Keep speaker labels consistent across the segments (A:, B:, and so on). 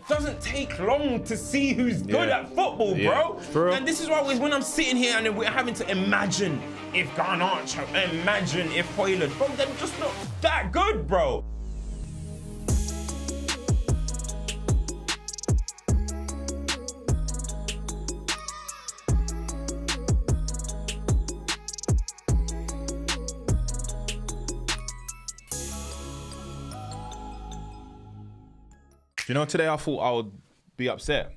A: doesn't take long to see who's good at football, bro. And this is why when I'm sitting here and we're having to imagine if Garnacho, imagine if Højlund, bro, they're just not that good, bro.
B: You know, today I thought I would be upset.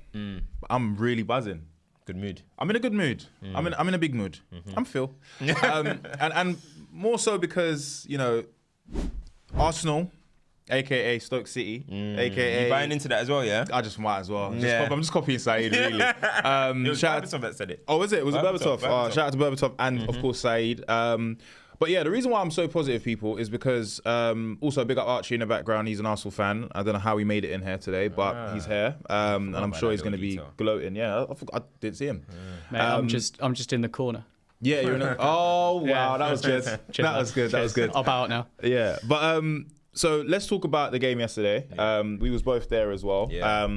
B: I'm really buzzing.
A: Good mood.
B: I'm in a good mood. I'm in a big mood. I'm Phil. and more so because, you know, Arsenal, aka Stoke City, aka...
A: You buying into that as well, yeah?
B: I just might as well. I'm just copying Saeed, really.
A: It was Berbatov that said it.
B: Oh, was it? Was it Berbatov? Shout out to Berbatov and, of course, Saeed. But yeah, the reason why I'm so positive, people, is because also big up Archie in the background. He's an Arsenal fan. I don't know how he made it in here today, but he's here, and I'm sure he's going to be gloating. Yeah, I didn't see him.
C: Mate, I'm just in the corner.
B: Yeah, you're in the... Oh wow, that was good. That was good. That was good.
C: I'll bow out now.
B: Yeah, but so let's talk about the game yesterday. We was both there as well.
A: Yeah.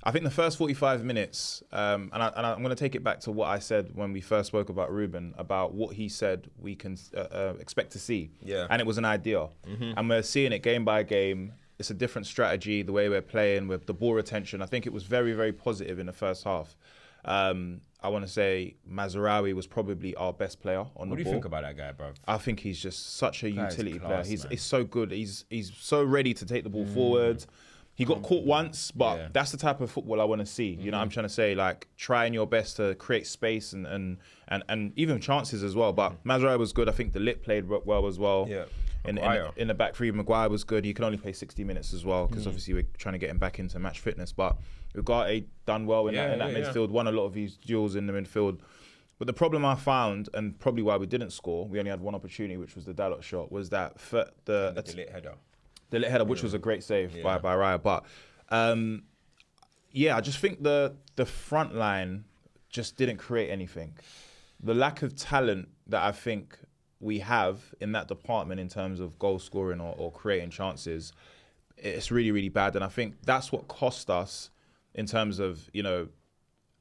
B: I think the first 45 minutes, and I'm going to take it back to what I said when we first spoke about Ruben, about what he said we can expect to see.
A: Yeah.
B: And it was an idea. And we're seeing it game by game. It's a different strategy, the way we're playing with the ball retention. I think it was very, very positive in the first half. I want to say Mazraoui was probably our best player on the ball.
A: What do you think about that guy, bro?
B: I think he's just such a utility player.
A: He's
B: so good. He's so ready to take the ball forward. He got caught once, but that's the type of football I want to see. You know, I'm trying to say, like, trying your best to create space and even chances as well. But Mazraoui was good. I think the Lit played well as well.
A: Yeah.
B: In the back three, Maguire was good. He can only play 60 minutes as well because obviously we're trying to get him back into match fitness. But Ugarte done well in that midfield, won a lot of his duels in the midfield. But the problem I found, and probably why we didn't score, we only had one opportunity, which was the Dalot shot, was that the
A: Lit header.
B: The Lit header, which was a great save by Raya. But I just think the front line just didn't create anything. The lack of talent that I think we have in that department in terms of goal scoring or creating chances, it's really, really bad. And I think that's what cost us in terms of, you know,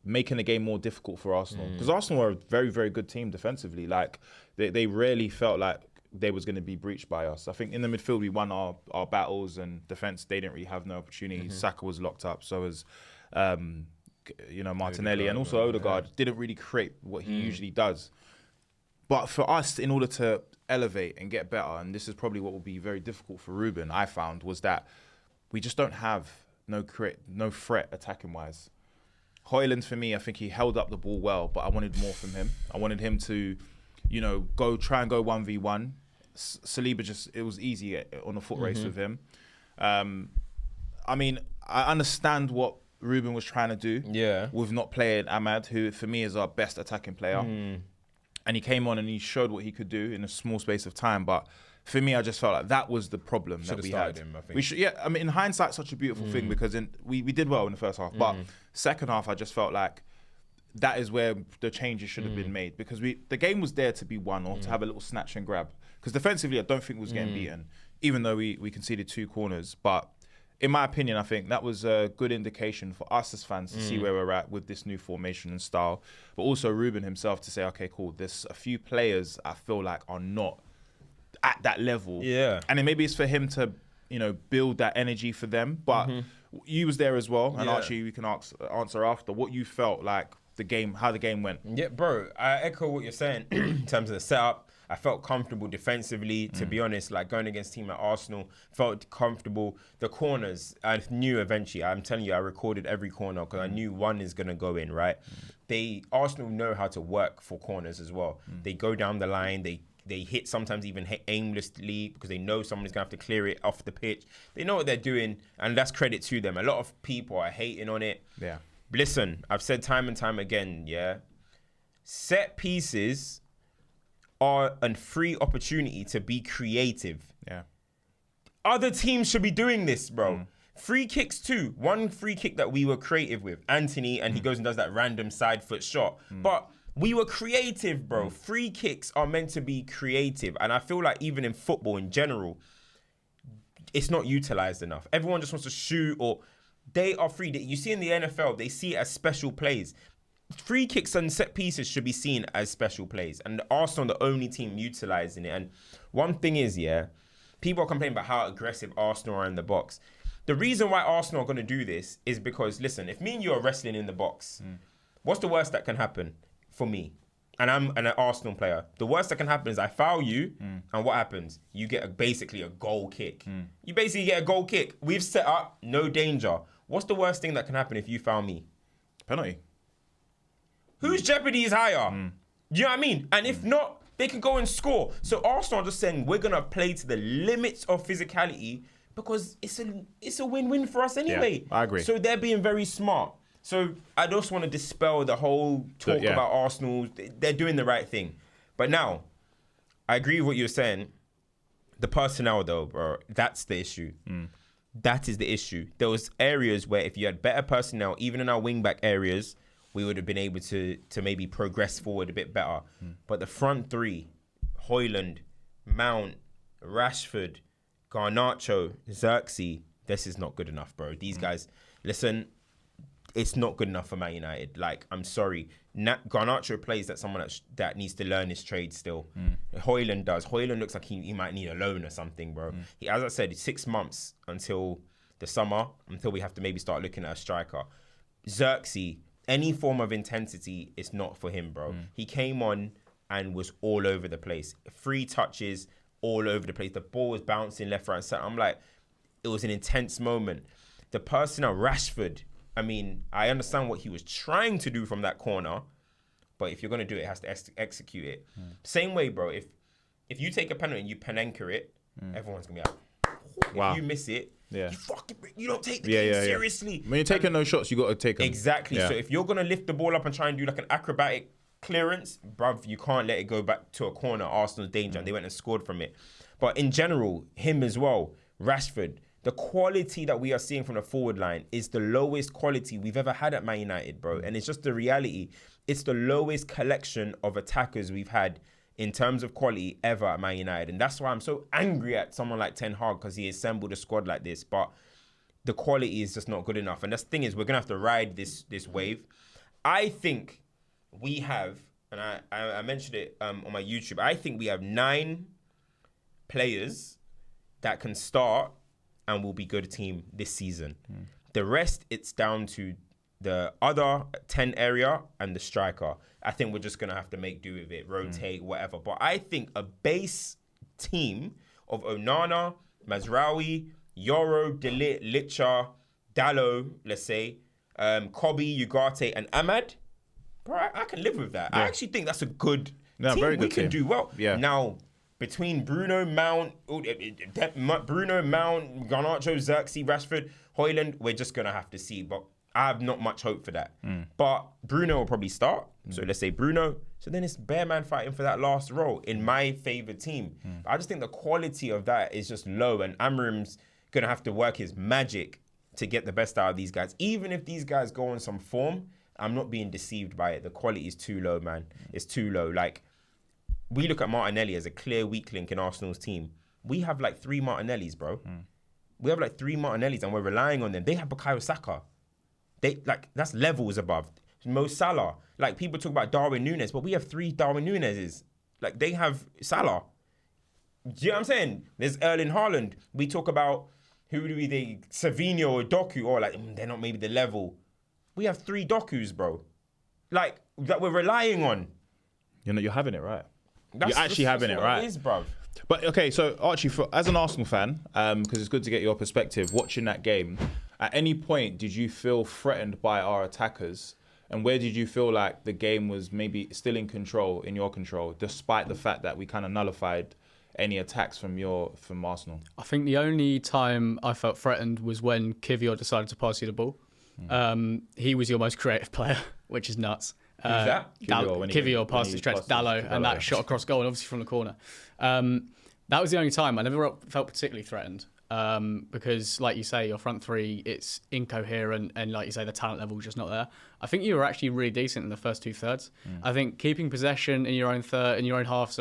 B: making the game more difficult for Arsenal. Because Arsenal are a very, very good team defensively. Like, they rarely felt like they was going to be breached by us. I think in the midfield, we won our battles, and defence, they didn't really have no opportunities. Saka was locked up, so was, Martinelli, and also Odegaard didn't really create what he usually does. But for us, in order to elevate and get better, and this is probably what will be very difficult for Ruben, I found, was that we just don't have no threat attacking-wise. Højlund, for me, I think he held up the ball well, but I wanted more from him. I wanted him to, you know, try and go 1v1. Saliba it was easy on a foot race with him. I mean, I understand what Ruben was trying to do with not playing Ahmad, who for me is our best attacking player. And he came on and he showed what he could do in a small space of time. But for me, I just felt like that was the problem that we had.
A: Him, I think.
B: We should, I mean, in hindsight, such a beautiful thing because we did well in the first half. But second half, I just felt like that is where the changes should have been made, because the game was there to be won or to have a little snatch and grab. Because defensively, I don't think we was getting beaten, even though we conceded 2 corners. But in my opinion, I think that was a good indication for us as fans to see where we're at with this new formation and style. But also Ruben himself to say, okay, cool, there's a few players I feel like are not at that level. Yeah. And then maybe it's for him to, you know, build that energy for them. But you was there as well. And Archie, we can answer after what you felt like how the game went.
A: Yeah, bro, I echo what you're saying in terms of the setup. I felt comfortable defensively, to be honest, like going against a team like Arsenal, felt comfortable. The corners, I knew eventually, I'm telling you, I recorded every corner because I knew one is going to go in, right? Arsenal know how to work for corners as well. They go down the line, they hit, sometimes even hit aimlessly because they know someone's going to have to clear it off the pitch. They know what they're doing, and that's credit to them. A lot of people are hating on it.
B: Yeah.
A: Listen, I've said time and time again, set pieces are a free opportunity to be creative.
B: Yeah.
A: Other teams should be doing this, bro. Free kicks too. One free kick that we were creative with, Anthony, and he goes and does that random side foot shot. But we were creative, bro. Free kicks are meant to be creative. And I feel like even in football in general, it's not utilized enough. Everyone just wants to shoot or they are free. You see in the NFL, they see it as special plays. Free kicks and set pieces should be seen as special plays. And Arsenal are the only team utilising it. And one thing is, people are complaining about how aggressive Arsenal are in the box. The reason why Arsenal are going to do this is because, listen, if me and you are wrestling in the box, what's the worst that can happen for me? And I'm an Arsenal player. The worst that can happen is I foul you, and what happens? You get basically a goal kick. You basically get a goal kick. We've set up, no danger. What's the worst thing that can happen if you foul me?
B: Penalty.
A: Whose jeopardy is higher? Do you know what I mean? And if not, they can go and score. So Arsenal are just saying we're going to play to the limits of physicality because it's a win-win for us anyway.
B: Yeah, I agree.
A: So they're being very smart. So I just want to dispel the whole talk about Arsenal. They're doing the right thing. But now, I agree with what you're saying. The personnel though, bro, that's the issue. That is the issue. There was areas where if you had better personnel, even in our wing-back areas, we would have been able to maybe progress forward a bit better. But the front three, Højlund, Mount, Rashford, Garnacho, Xerxes, this is not good enough, bro. These guys, listen, it's not good enough for Man United. Like, I'm sorry. Garnacho plays that someone that needs to learn his trade still. Højlund does. Højlund looks like he might need a loan or something, bro. As I said, it's 6 months until the summer, until we have to maybe start looking at a striker. Xerxes, any form of intensity is not for him, bro. He came on and was all over the place. 3 touches, all over the place. The ball was bouncing left, right, center. I'm like, it was an intense moment. The personnel, Rashford, I mean, I understand what he was trying to do from that corner, but if you're going to do it, it has to execute it. Same way, bro, if you take a penalty and you Panenka it, everyone's going to be like, wow. If you miss it, you don't take the game seriously.
B: When you're taking those shots, you got to take them.
A: Exactly. So if you're going to lift the ball up and try and do like an acrobatic clearance, bruv, you can't let it go back to a corner. Arsenal's danger. And they went and scored from it. But in general, him as well, Rashford, the quality that we are seeing from the forward line is the lowest quality we've ever had at Man United, bro. And it's just the reality. It's the lowest collection of attackers we've had in terms of quality ever at Man United. And that's why I'm so angry at someone like Ten Hag, because he assembled a squad like this. But the quality is just not good enough. And the thing is, we're going to have to ride this wave. I think we have, and I mentioned it on my YouTube, I think we have 9 players that can start and will be good team this season. The rest, it's down to the other 10 area and the striker. I think we're just going to have to make do with it, rotate, whatever. But I think a base team of Onana, Mazraoui, Yoro, De Ligt, Licha, Dalot, let's say, Kobe, Ugarte, and Ahmad, bro, I can live with that. I actually think that's a good team.
B: Very good
A: we can do well. Now, between Bruno, Mount, Garnacho, Xerxes, Rashford, Højlund, we're just going to have to see. But I have not much hope for that. But Bruno will probably start. So let's say Bruno. So then it's Bearman fighting for that last role in my favourite team. I just think the quality of that is just low. And Amorim's going to have to work his magic to get the best out of these guys. Even if these guys go on some form, I'm not being deceived by it. The quality is too low, man. It's too low. Like, we look at Martinelli as a clear weak link in Arsenal's team. We have like 3 Martinellis, bro. We have like 3 Martinellis and we're relying on them. They have Bukayo Saka. That's levels above. Mo Salah. Like, people talk about Darwin Núñez, but we have 3 Darwin Núñezes. Like, they have Salah. Do you know what I'm saying? There's Erling Haaland. We talk about Savinho or Doku, or like, they're not maybe the level. We have 3 Dokus, bro. Like, that we're relying on.
B: You're having it right. You're actually having it right.
A: It is, bruv.
B: But okay, so Archie, as an Arsenal fan, because it's good to get your perspective, watching that game, at any point did you feel threatened by our attackers? And where did you feel like the game was maybe still in your control, despite the fact that we kind of nullified any attacks from Arsenal?
C: I think the only time I felt threatened was when Kivior decided to pass you the ball. He was your most creative player, which is nuts.
A: Who's that?
C: Kivior passed it straight to Dalot, and that shot across goal, and obviously from the corner. That was the only time I never felt particularly threatened, because, like you say, your front 3, it's incoherent, and like you say, the talent level is just not there. I think you were actually really decent in the first 2/3. I think keeping possession in your own half,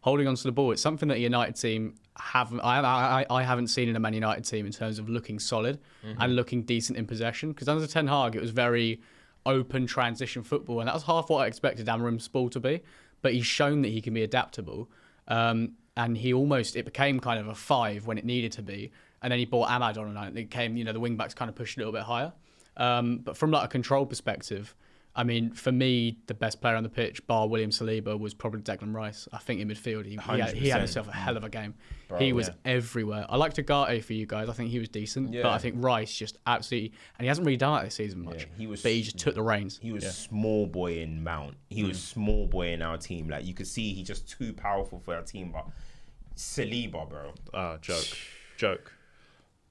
C: holding onto the ball, it's something that a United team I haven't seen in a Man United team in terms of looking solid and looking decent in possession. Because under Ten Hag, it was very open transition football, and that was half what I expected Amorim's ball to be. But he's shown that he can be adaptable, and it became kind of a 5 when it needed to be, and then he brought Ahmad on, and it came, the wing backs kind of pushed a little bit higher. But from like a control perspective, I mean, for me, the best player on the pitch, bar William Saliba, was probably Declan Rice. I think in midfield, he had himself a hell of a game. Bro, he was everywhere. I liked Ugarte for you guys. I think he was decent. Yeah. But I think Rice just absolutely... And he hasn't really done that this season much. Yeah, but he just took the reins.
A: He was small boy in Mount. He was small boy in our team. Like, you could see he's just too powerful for our team. But Saliba, bro.
B: Joke.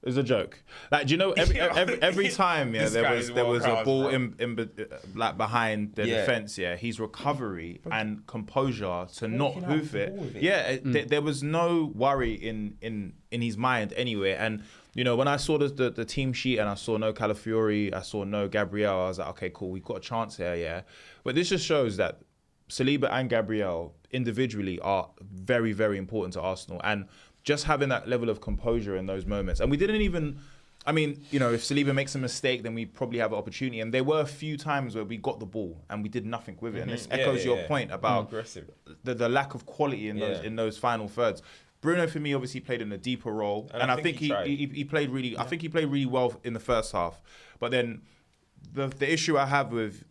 B: It was a joke. Like, do you know, every time, there was a ball like behind the defense. Yeah, his recovery and composure to not hoof it. There was no worry in his mind anyway. And when I saw the team sheet and I saw no Calafiori, I saw no Gabriel, I was like, okay, cool, we've got a chance here. Yeah, but this just shows that Saliba and Gabriel individually are very, very important to Arsenal. And just having that level of composure in those moments. And we didn't even... I mean, if Saliba makes a mistake, then we probably have an opportunity. And there were a few times where we got the ball and we did nothing with it. And this echoes your point about the lack of quality in those final thirds. Bruno, for me, obviously played in a deeper role. And I think he played really... I think he played really well in the first half. But then the issue I have with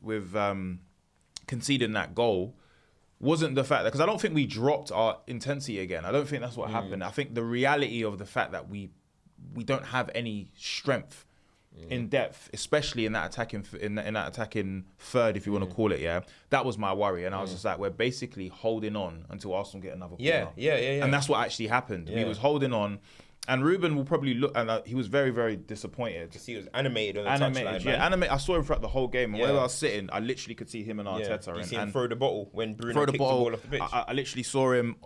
B: conceding that goal wasn't the fact that, because I don't think we dropped our intensity again. I don't think that's what happened. I think the reality of the fact that we don't have any strength in depth, especially in that attacking third, if you want to call it, that was my worry. And I was just like, we're basically holding on until Arsenal get another corner.
A: Yeah.
B: And that's what actually happened. We was holding on. And Ruben will probably look, and he was very, very disappointed.
A: He was animated on the touchline.
B: I saw him throughout the whole game. And where I was sitting, I literally could see him and Arteta.
A: Did you see him throw the bottle when Bruno kicked the ball off the pitch?
B: I literally saw him,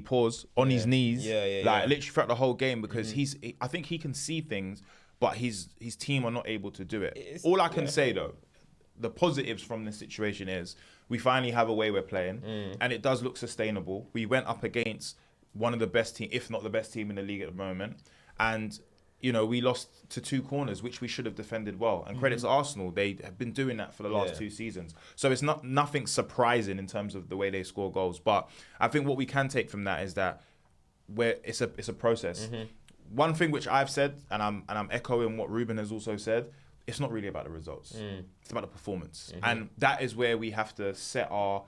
B: pause on his knees, literally throughout the whole game, because I think he can see things, but his team are not able to do it. All I can say though, the positives from this situation is we finally have a way we're playing, and it does look sustainable. We went up against one of the best team, if not the best team in the league at the moment. And, we lost to 2 corners, which we should have defended well. And credit to Arsenal, they have been doing that for the last 2 seasons. So it's nothing surprising in terms of the way they score goals. But I think what we can take from that is that it's a process. One thing which I've said, and I'm echoing what Ruben has also said, it's not really about the results. It's about the performance. And that is where we have to set our...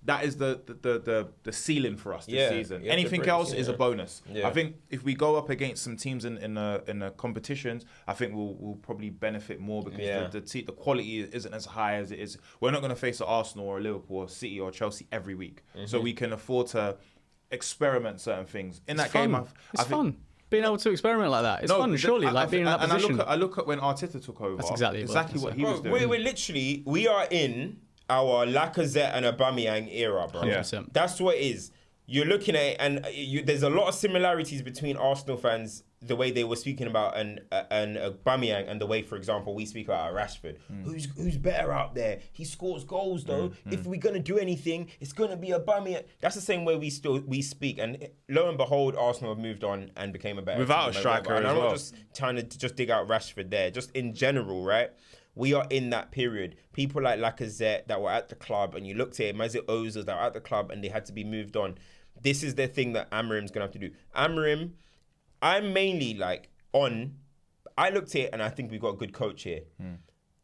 B: That is the ceiling for us this season. Anything else is a bonus. I think if we go up against some teams in the competitions, I think we'll probably benefit more, because the quality isn't as high as it is. We're not going to face an Arsenal or a Liverpool or City or Chelsea every week, so we can afford to experiment certain things. In that game,
C: it's fun. Being able to experiment like that, it's fun. Surely, being in that position.
B: I look at when Arteta took over.
C: That's exactly
B: what he was doing.
A: We are in our Lacazette and Aubameyang era, bro.
C: 100%.
A: That's what it is. You're looking at it, and there's a lot of similarities between Arsenal fans, the way they were speaking about an Aubameyang, and the way, for example, we speak about Rashford. Who's better out there? He scores goals, though. If we're going to do anything, it's going to be Aubameyang. That's the same way we speak. And lo and behold, Arsenal have moved on and became a better
B: without
A: team
B: a striker as well.
A: I'm not just trying to just dig out Rashford there. Just in general, right? We are in that period. People like Lacazette that were at the club, and you looked at him, Mesut Ozil that were at the club, and they had to be moved on. This is the thing that Amorim's going to have to do. Amorim, I'm mainly I looked at it and I think we've got a good coach here.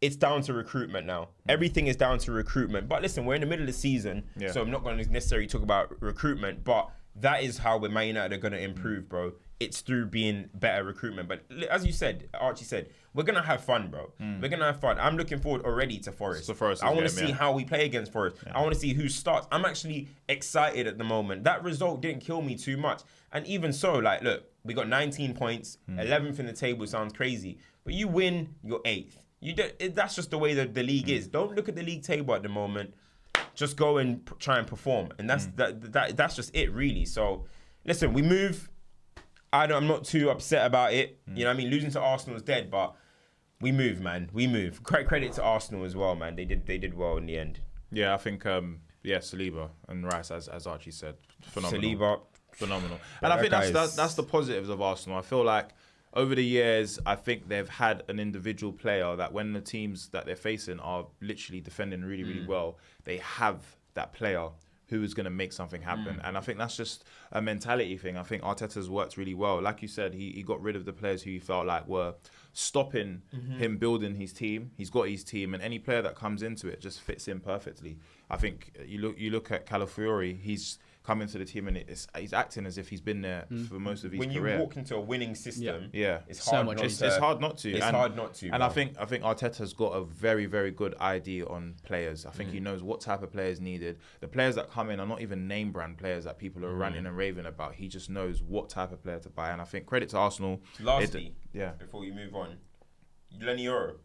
A: It's down to recruitment now. Everything is down to recruitment. But listen, we're in the middle of the season, so I'm not going to necessarily talk about recruitment, but that is how Man United are going to improve, bro. It's through being better recruitment. But as you said, Archie said, we're going to have fun, bro. We're going to have fun. I'm looking forward already to Forest. I want to see how we play against Forest. I want to see who starts. I'm actually excited at the moment. That result didn't kill me too much. And even so, look, we got 19 points, 11th in the table. Sounds crazy. But you win, you're 8th. That's just the way that the league is. Don't look at the league table at the moment. Just go and try and perform. And that's just it, really. So, listen, we move. I'm not too upset about it. You know what I mean? Losing to Arsenal is dead, but we move, man. We move. Credit to Arsenal as well, man. They did well in the end.
B: Yeah, I think, Saliba and Rice, as Archie said, phenomenal.
A: Saliba,
B: phenomenal. And I think that's the positives of Arsenal. I feel like over the years, I think they've had an individual player that when the teams that they're facing are literally defending really, really well, they have that player who is going to make something happen. And I think that's just a mentality thing. I think Arteta's worked really well. Like you said, he got rid of the players who he felt like were stopping him building his team. He's got his team, and any player that comes into it just fits in perfectly. I think you look at Calafiori, he's come into the team and he's acting as if he's been there for most of his career.
A: When you walk into a winning system,
B: it's
A: hard
B: not
A: not
B: to. It's hard not to.
A: It's hard not to.
B: And I think Arteta's got a very, very good idea on players. I think he knows what type of players needed. The players that come in are not even name brand players that people are ranting and raving about. He just knows what type of player to buy. And I think credit to Arsenal.
A: Lastly, before you move on, Lenny Yoro.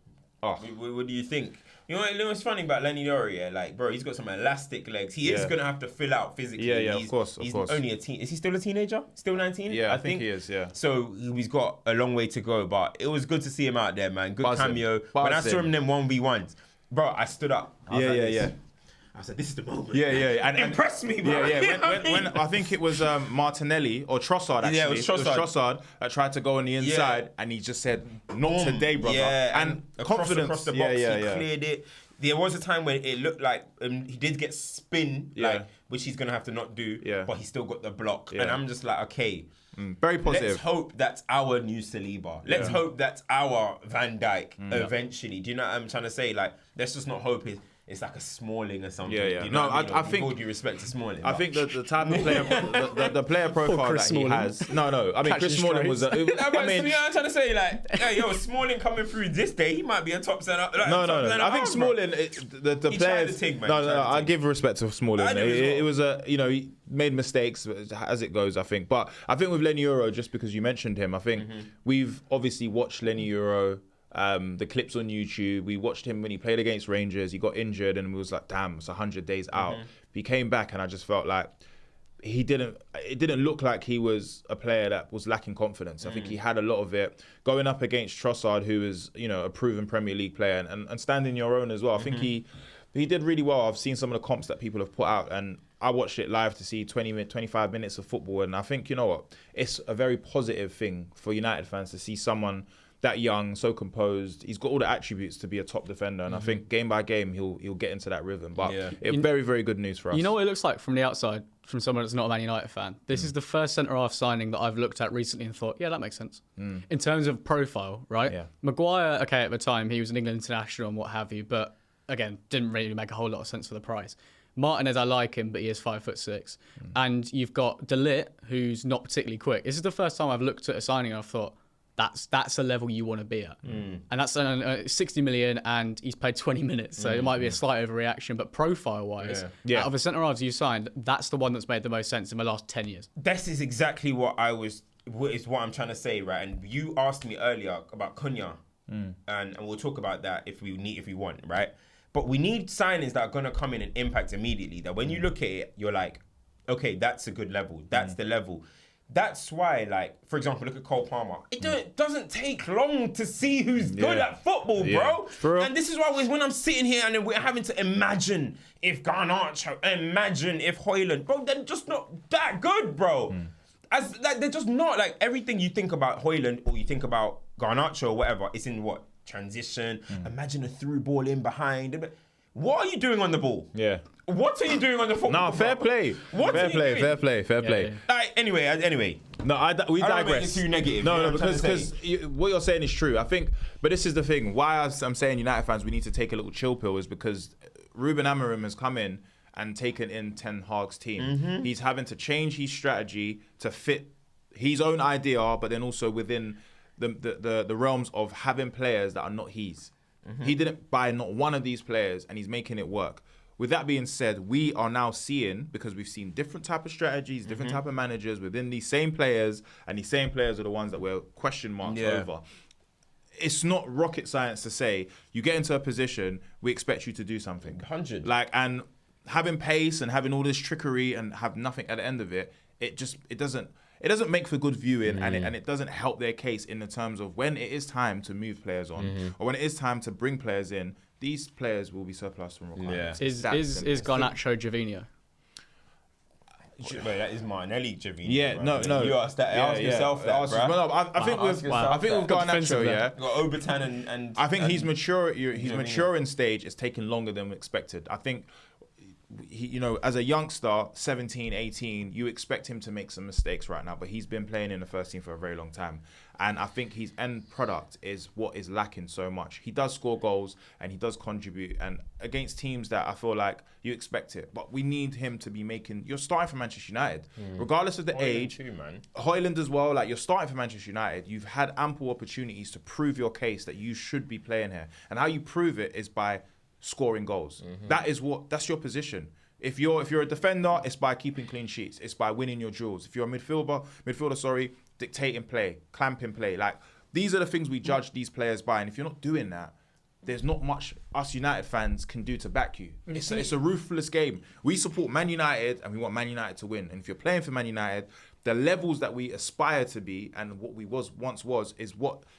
A: What do you think? You know what's funny about Lenny Yoro? Yeah, like, bro, he's got some elastic legs. He is gonna have to fill out physically.
B: Of course.
A: He's only a teen. Is he still a teenager? Still 19?
B: Yeah, I think he is. Yeah.
A: So he's got a long way to go, but it was good to see him out there, man. Good cameo. When I saw him in them 1v1s, bro, I stood up. I said, this is the moment.
B: And
A: impress me, bro.
B: When I think it was Martinelli or Trossard, actually.
A: Yeah, it was
B: Trossard that tried to go on the inside, and he just said, not today, brother.
A: Yeah,
B: and confidence.
A: Across the box, he cleared it. There was a time when it looked like he did get spin, which he's going to have to not do, but he still got the block. And I'm just like, okay.
B: Very positive.
A: Let's hope that's our new Saliba. Let's hope that's our Van Dijk eventually. Do you know what I'm trying to say? Like, let's just not hope it's like a Smalling or something.
B: Yeah.
A: You know
B: I think.
A: With all due respect to Smalling.
B: I think the type of player, the player profile that he has. No. I mean, Chris Smalling was.
A: You know what I'm trying to say? Like, hey, Smalling coming through this day, he might be a top center.
B: No. I think Smalling, the players. I give respect to Smalling. It was he made mistakes as it goes, I think. But I think with Lenny Yoro, just because you mentioned him, I think we've obviously watched Lenny Yoro. The clips on YouTube, we watched him when he played against Rangers. He got injured and we was like, damn, it's 100 days out. He came back and I just felt like it didn't look like he was a player that was lacking confidence. I think he had a lot of it going up against Trossard, who is, a proven Premier League player, and standing your own as well. I think he did really well. I've seen some of the comps that people have put out, and I watched it live to see 25 minutes of football, and I think, you know what, it's a very positive thing for United fans to see someone that young, so composed. He's got all the attributes to be a top defender, and I think game by game he'll get into that rhythm. But very, very good news for us.
C: You know what it looks like from the outside, from someone that's not a Man United fan? This is the first centre-half signing that I've looked at recently and thought, yeah, that makes sense. In terms of profile, right? Yeah. Maguire, okay, at the time, he was an England international and what have you, but again, didn't really make a whole lot of sense for the price. Martinez, I like him, but he is 5'6". And you've got De Ligt, who's not particularly quick. This is the first time I've looked at a signing and I've thought, that's a level you want to be at. And that's 60 million and he's played 20 minutes, so it might be a slight overreaction, but profile-wise, out of the centre-halves you signed, that's the one that's made the most sense in the last 10 years.
A: This is exactly what I'm trying to say, right? And you asked me earlier about Cunha, and we'll talk about that if we want, right? But we need signings that are going to come in and impact immediately, that when you look at it, you're like, okay, that's a good level. That's the level. That's why, like, for example, look at Cole Palmer. It doesn't take long to see who's good at football, bro. And this is why when I'm sitting here and we're having to imagine if Garnacho, imagine if Højlund, bro, they're just not that good, bro. They're just not. Like, everything you think about Højlund or you think about Garnacho or whatever, it's in what? Transition. Imagine a through ball in behind. What are you doing on the ball? Yeah. What are you doing on the football?
B: No, fair play. Fair play.
A: Anyway.
B: No, we digress.
A: Don't make it too negative.
B: No, because what you're saying is true. I think, but this is the thing. Why I'm saying United fans, we need to take a little chill pill is because Ruben Amorim has come in and taken in Ten Hag's team. He's having to change his strategy to fit his own idea, but then also within the realms of having players that are not his. He didn't buy not one of these players, and he's making it work. With that being said, we are now seeing, because we've seen different type of strategies, different type of managers within these same players, and these same players are the ones that we're question marks over. It's not rocket science to say, you get into a position, we expect you to do something.
A: 100.
B: Like, and having pace and having all this trickery and have nothing at the end of it, it doesn't make for good viewing, and it doesn't help their case in the terms of when it is time to move players on, or when it is time to bring players in, these players will be surplus from requirements.
C: Is Garnacho Gervinho?
A: Wait, that is Martinelli, Javine.
B: Yeah, no.
A: You ask yourself that, bro.
B: I think with Garnacho,
A: You got Obertan and
B: I think his maturing stage is taking longer than expected. I think he, as a youngster, 17, 18, you expect him to make some mistakes right now, but he's been playing in the first team for a very long time. And I think his end product is what is lacking so much. He does score goals and he does contribute, and against teams that I feel like you expect it. But we need him to be you're starting for Manchester United, regardless of the age.
A: Too, man.
B: Højlund as well, like you're starting for Manchester United. You've had ample opportunities to prove your case that you should be playing here. And how you prove it is by scoring goals. That's your position. If you're a defender, it's by keeping clean sheets. It's by winning your duels. If you're a midfielder, dictating play, clamping play. Like, these are the things we judge these players by. And if you're not doing that, there's not much us United fans can do to back you. It's a ruthless game. We support Man United and we want Man United to win. And if you're playing for Man United, the levels that we aspire to be and what we once was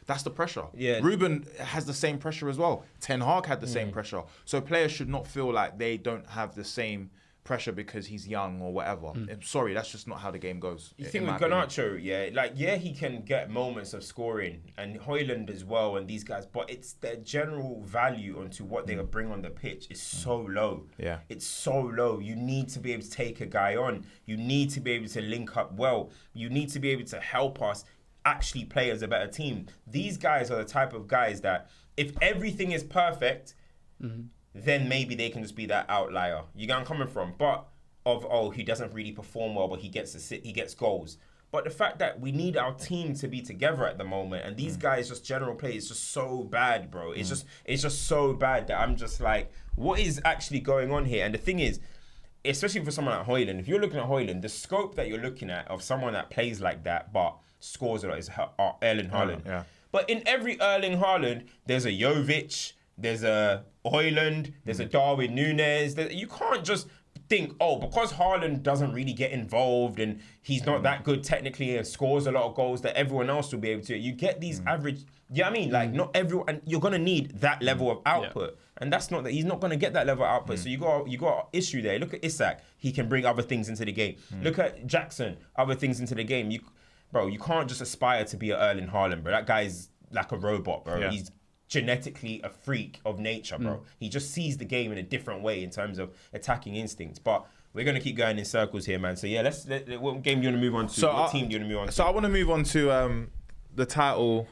B: that's the pressure.
A: Yeah.
B: Ruben has the same pressure as well. Ten Hag had the same pressure. So players should not feel like they don't have the same pressure because he's young or whatever. I'm sorry, that's just not how the game goes.
A: You think with Garnacho, he can get moments of scoring, and Højlund as well, and these guys, but it's their general value onto what they bring on the pitch is so low.
B: Yeah.
A: It's so low. You need to be able to take a guy on. You need to be able to link up well. You need to be able to help us actually play as a better team. These guys are the type of guys that if everything is perfect, then maybe they can just be that outlier. You get where I'm coming from? But he doesn't really perform well, but he gets goals. But the fact that we need our team to be together at the moment, and these guys just general play is just so bad, bro. It's just so bad that I'm just like, what is actually going on here? And the thing is, especially for someone like Højlund, if you're looking at Højlund, the scope that you're looking at of someone that plays like that but scores a lot is Erling Haaland.
B: Yeah.
A: But in every Erling Haaland, there's a Jovic, there's a Højlund, there's a Darwin Núñez. You can't just think, because Haaland doesn't really get involved and he's not that good technically and scores a lot of goals, that everyone else will be able to. You get these average, like not everyone, and you're gonna need that level of output. And that's not that he's not gonna get that level of output. So you got an issue there. Look at Isak, he can bring other things into the game. Look at Jackson, other things into the game. You can't just aspire to be an Erling Haaland, bro. That guy's like a robot, bro.
B: Yeah.
A: He's genetically a freak of nature, bro. He just sees the game in a different way in terms of attacking instincts. But we're going to keep going in circles here, man. So yeah, what game do you want to move on to? What team do you want to move on to?
B: So I want to move on to the title,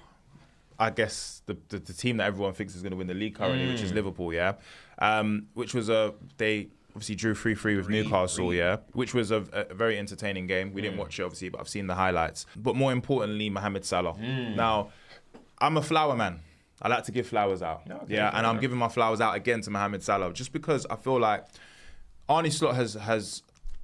B: I guess, the team that everyone thinks is going to win the league currently, which is Liverpool, yeah? Which was they obviously drew 3-3 with Newcastle, yeah? Which was a very entertaining game. We didn't watch it, obviously, but I've seen the highlights. But more importantly, Mohamed Salah. Now, I'm a flower man. I like to give flowers out. And I'm giving my flowers out again to Mohamed Salah, just because I feel like Arne Slot has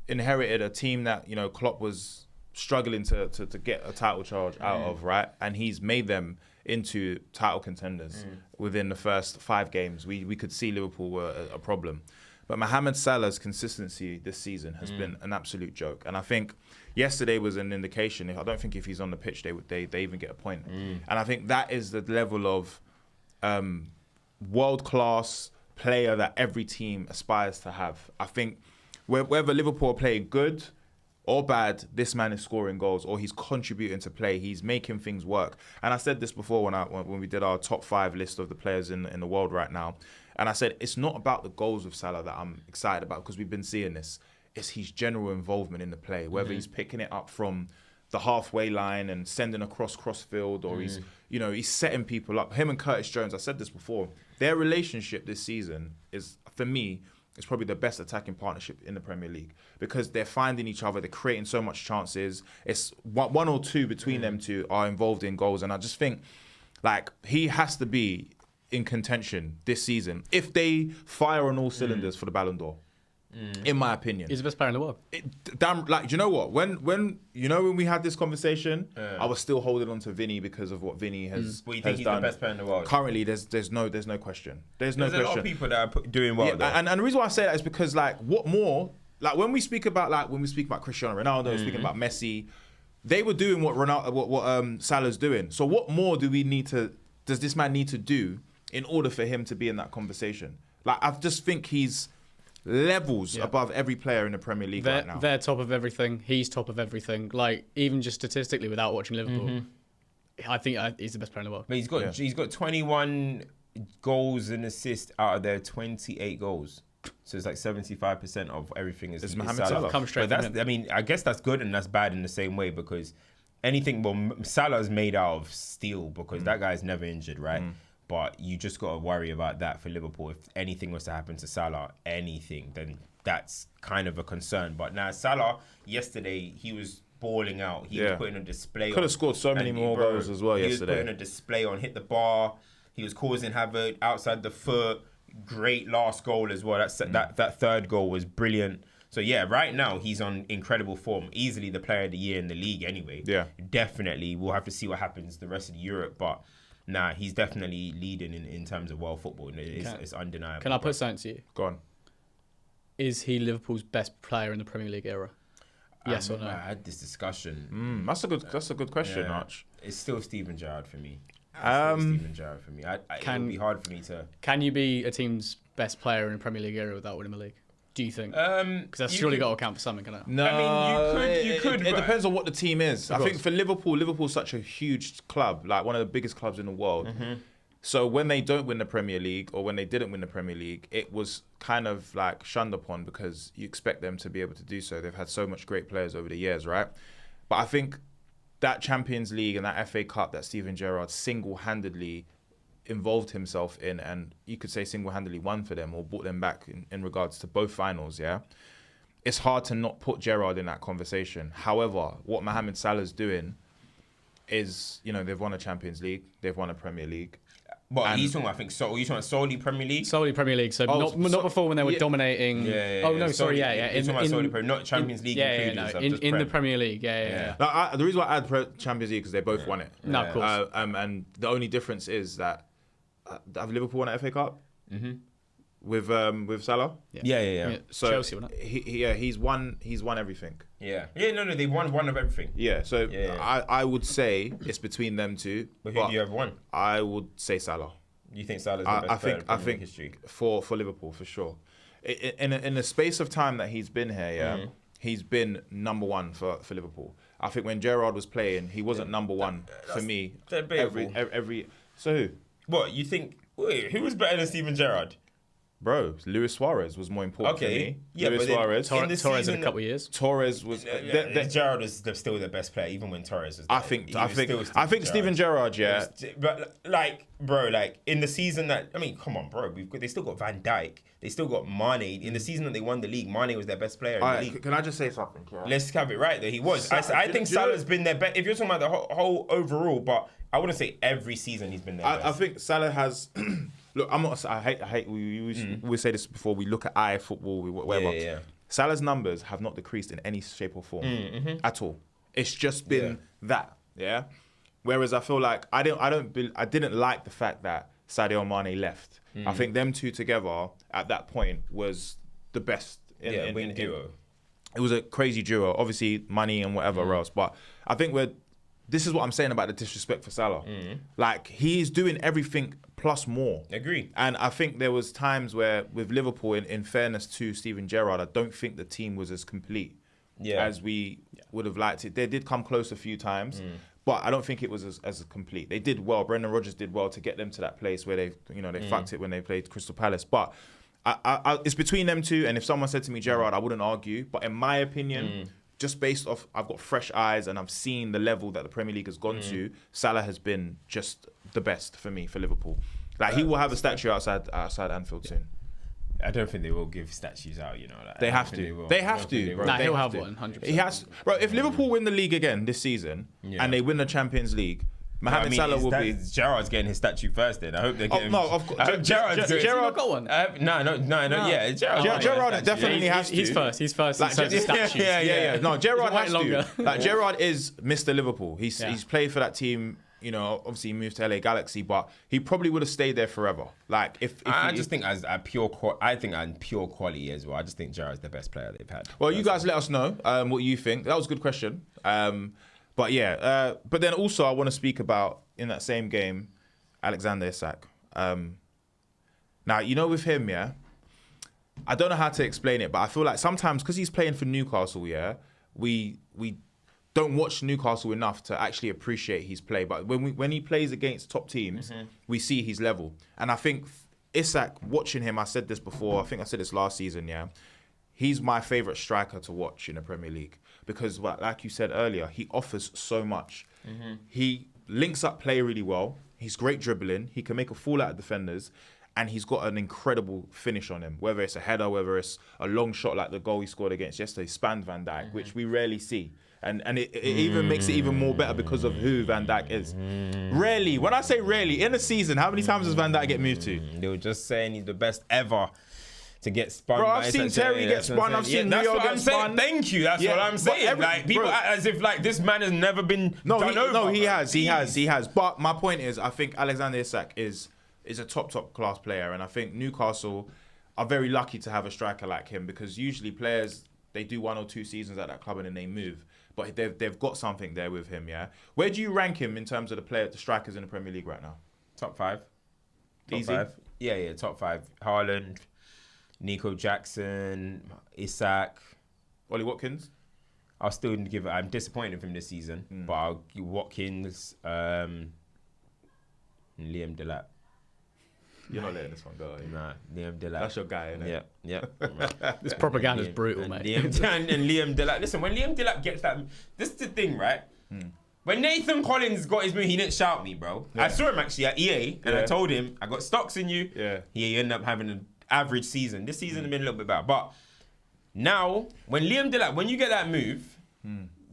B: inherited a team that, Klopp was struggling to get a title charge out of, right? And he's made them into title contenders within the first 5 games. We could see Liverpool were a problem. But Mohamed Salah's consistency this season has been an absolute joke. And I think yesterday was an indication. I don't think if he's on the pitch, they even get a point. And I think that is the level of world-class player that every team aspires to have. I think whether Liverpool are playing good or bad, this man is scoring goals or he's contributing to play. He's making things work. And I said this before when we did our top 5 list of the players in the world right now. And I said, it's not about the goals of Salah that I'm excited about, because we've been seeing this. It's his general involvement in the play, whether he's picking it up from the halfway line and sending across crossfield, or he's setting people up. Him and Curtis Jones, I said this before, their relationship this season is, for me, is probably the best attacking partnership in the Premier League, because they're finding each other, they're creating so much chances. It's one or two between them two are involved in goals, and I just think like he has to be in contention this season if they fire on all cylinders for the Ballon d'Or. In my opinion,
C: he's the best player in the world.
B: Do you know what? When we had this conversation, I was still holding on to Vinny because of what Vinny has.
A: Well, you think he's done. The best player in the world?
B: Currently, there's no question. There's a lot
A: of people that are doing well.
B: Yeah, and the reason why I say that is because what more? When we speak about Cristiano Ronaldo, speaking about Messi, they were doing what Salah's doing. So what more do we need to? Does this man need to do in order for him to be in that conversation? I just think he's levels above every player in the Premier League right now.
C: They're top of everything. He's top of everything. Like, even just statistically, without watching Liverpool, I think he's the best player in the world.
A: But he's got 21 goals and assists out of their 28 goals. So it's like 75% of everything is
B: Mohamed Salah.
C: Come straight
A: But
C: from him.
A: I mean, I guess that's good and that's bad in the same way because Salah's made out of steel because that guy's never injured, right? But you just got to worry about that for Liverpool. If anything was to happen to Salah, then that's kind of a concern. But now Salah, yesterday, he was balling out. He was putting a display on.
B: Could have scored so many more goals as well yesterday.
A: He was putting a display on, hit the bar. He was causing havoc outside the foot. Great last goal as well. That third goal was brilliant. So yeah, right now he's on incredible form. Easily the player of the year in the league anyway.
B: Yeah.
A: Definitely. We'll have to see what happens the rest of Europe. But nah, he's definitely leading in terms of world football. It's undeniable.
C: Can I put something to you?
B: Go on.
C: Is he Liverpool's best player in the Premier League era? Yes or no?
A: I had this discussion.
B: That's a good question, Arch.
A: It's still Steven Gerrard for me.
B: Steven
A: Gerrard for me. It would be hard for me to.
C: Can you be a team's best player in the Premier League era without winning the league? Do you think? Because that's surely got to count for something, can it?
B: No,
A: I mean, you could.
B: It depends on what the team is. I think for Liverpool's such a huge club, like one of the biggest clubs in the world. So when they don't win the Premier League, or when they didn't win the Premier League, it was kind of like shunned upon because you expect them to be able to do so. They've had so much great players over the years, right? But I think that Champions League and that FA Cup that Steven Gerrard single-handedly involved himself in, and you could say single-handedly won for them or brought them back in regards to both finals, yeah? It's hard to not put Gerrard in that conversation. However, what Mohamed Salah's doing is, they've won a Champions League, they've won a Premier League.
A: But he's talking, I think, are you talking solely Premier League?
C: Solely Premier League. So not before when they were dominating. Solely
A: not Champions League included.
C: In the Premier League, yeah.
B: The reason why I add Champions League because they both won it.
C: No, of course.
B: And the only difference is that have Liverpool won an FA Cup? With Salah?
A: Yeah.
B: So
C: Chelsea won it.
B: He's won everything.
A: Yeah, no, they won one of everything.
B: Yeah, so I would say it's between them two.
A: But who do you have won?
B: I would say Salah.
A: You think Salah's the best player in Premier League history?
B: For Liverpool, for sure. In the space of time that he's been here, he's been number one for Liverpool. I think when Gerrard was playing, he wasn't number one for me. Every So who?
A: What, you think... Wait, who was better than Steven Gerrard?
B: Bro, Luis Suarez was more important to me.
A: Yeah,
B: Luis Suarez.
C: Torres in a couple of years.
B: Torres was...
A: Gerrard was still the best player, even when Torres was there.
B: I think Steven Gerrard, yeah.
A: But, in the season that... I mean, come on, bro. They still got Van Dijk. They still got Mane. In the season that they won the league, Mane was their best player in the league.
B: Can I just say something, Kieran?
A: Let's have it right there. He was. I think Salah's been their best... If you're talking about the whole overall, but I wouldn't say every season he's been their best.
B: I think Salah has... Look, I'm not. I hate. We say this before. We look at football, whatever. Yeah. Salah's numbers have not decreased in any shape or form at all. It's just been that. Yeah. Whereas I feel like I didn't like the fact that Sadio Mane left. I think them two together at that point was the best.
A: In duo.
B: It was a crazy duo. Obviously, Mane and whatever else, but I think this is what I'm saying about the disrespect for Salah. Like, he's doing everything plus more.
A: Agree.
B: And I think there was times where, with Liverpool, in fairness to Steven Gerrard, I don't think the team was as complete as we would have liked it. They did come close a few times, but I don't think it was as complete. They did well. Brendan Rodgers did well to get them to that place where they fucked it when they played Crystal Palace. But it's between them two, and if someone said to me Gerrard, I wouldn't argue. But in my opinion... Just based off, I've got fresh eyes and I've seen the level that the Premier League has gone to. Salah has been just the best for me, for Liverpool. Like, he will have a statue outside Anfield soon.
A: I don't think they will give statues out, Like,
B: they have to. They have to, bro.
C: Nah, he'll have one, 100%.
B: He has, bro. If Liverpool win the league again this season and they win the Champions League, Mohamed Salah will be...
A: Gerrard's getting his statue first then. I hope they get him...
B: No, of course.
C: Gerrard got one?
A: Yeah,
B: Gerrard definitely has to.
C: He's first in terms of statues.
B: Yeah. No, Gerrard has
C: longer.
B: to. Like, Gerrard is Mr. Liverpool. He's played for that team. Obviously he moved to LA Galaxy, but he probably would have stayed there forever. Like,
A: I just think as pure quality as well. I just think Gerrard's the best player they've had.
B: Well, you guys let us know what you think. That was a good question. But yeah, but then also I want to speak about, in that same game, Alexander Isak. Now, with him, I don't know how to explain it, but I feel like sometimes because he's playing for Newcastle, we don't watch Newcastle enough to actually appreciate his play. But when he plays against top teams, we see his level. And I think Isak, watching him, I said this before, I think I said this last season, he's my favourite striker to watch in the Premier League because, like you said earlier, he offers so much. He links up play really well. He's great dribbling. He can make a fool out of defenders. And he's got an incredible finish on him, whether it's a header, whether it's a long shot like the goal he scored against yesterday, spanned Van Dijk, which we rarely see. And it even makes it even more better because of who Van Dijk is. Rarely, when I say rarely, in a season, how many times does Van Dijk get moved to?
A: They were just saying he's the best ever to get spun.
B: Bro, I've seen Terry get spun. I've seen Rio get spun.
A: Thank you. That's what I'm saying. Like people act as if like this man has never been done over.
B: No, he has. But my point is, I think Alexander Isak is a top class player, and I think Newcastle are very lucky to have a striker like him because usually players, they do 1 or 2 seasons at that club and then they move. But they've got something there with him, Where do you rank him in terms of the strikers in the Premier League right now?
A: Top 5.
B: Easy?
A: 5. Yeah, top 5. Haaland, Nico Jackson, Isak.
B: Ollie Watkins?
A: I'll still give it. I'm disappointed with him this season, but I'll give Watkins, and Liam Delap.
B: You're not letting this one go, are you?
A: Nah, Liam Delap.
B: That's your guy, isn't it?
A: Yeah.
C: This propaganda's brutal, mate.
A: And Liam Delap. Listen, when Liam Delap gets that, this is the thing, right? When Nathan Collins got his move, he didn't shout me, bro. I saw him actually at EA, and I told him, I got stocks in you.
B: Yeah.
A: He ended up having an average season. This season has been a little bit better. But now, when Liam Delap, when you get that move,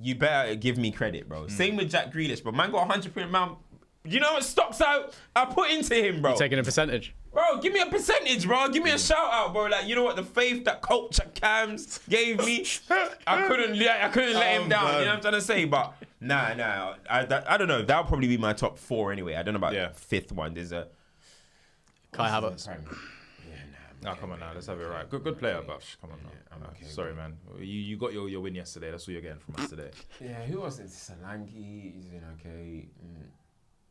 A: you better give me credit, bro. Same with Jack Grealish, bro. Man got 100% amount. You know what stocks I put into him, bro?
C: You're taking a percentage.
A: Bro, give me a percentage, bro. Give me a shout out, bro. Like, you know what? The faith that Coach Cams gave me, I couldn't let him down.
B: Man.
A: You know what I'm trying to say? But nah. I don't know. That'll probably be my top 4 anyway. I don't know about the 5th one. There's a
C: Kai Havertz.
B: No, come on now. Let's have it right. Good player, but come on now.
A: I'm okay,
B: Sorry, man. You got your win yesterday. That's what you're getting from us today.
A: Yeah, who was it? Solanke. He's in okay.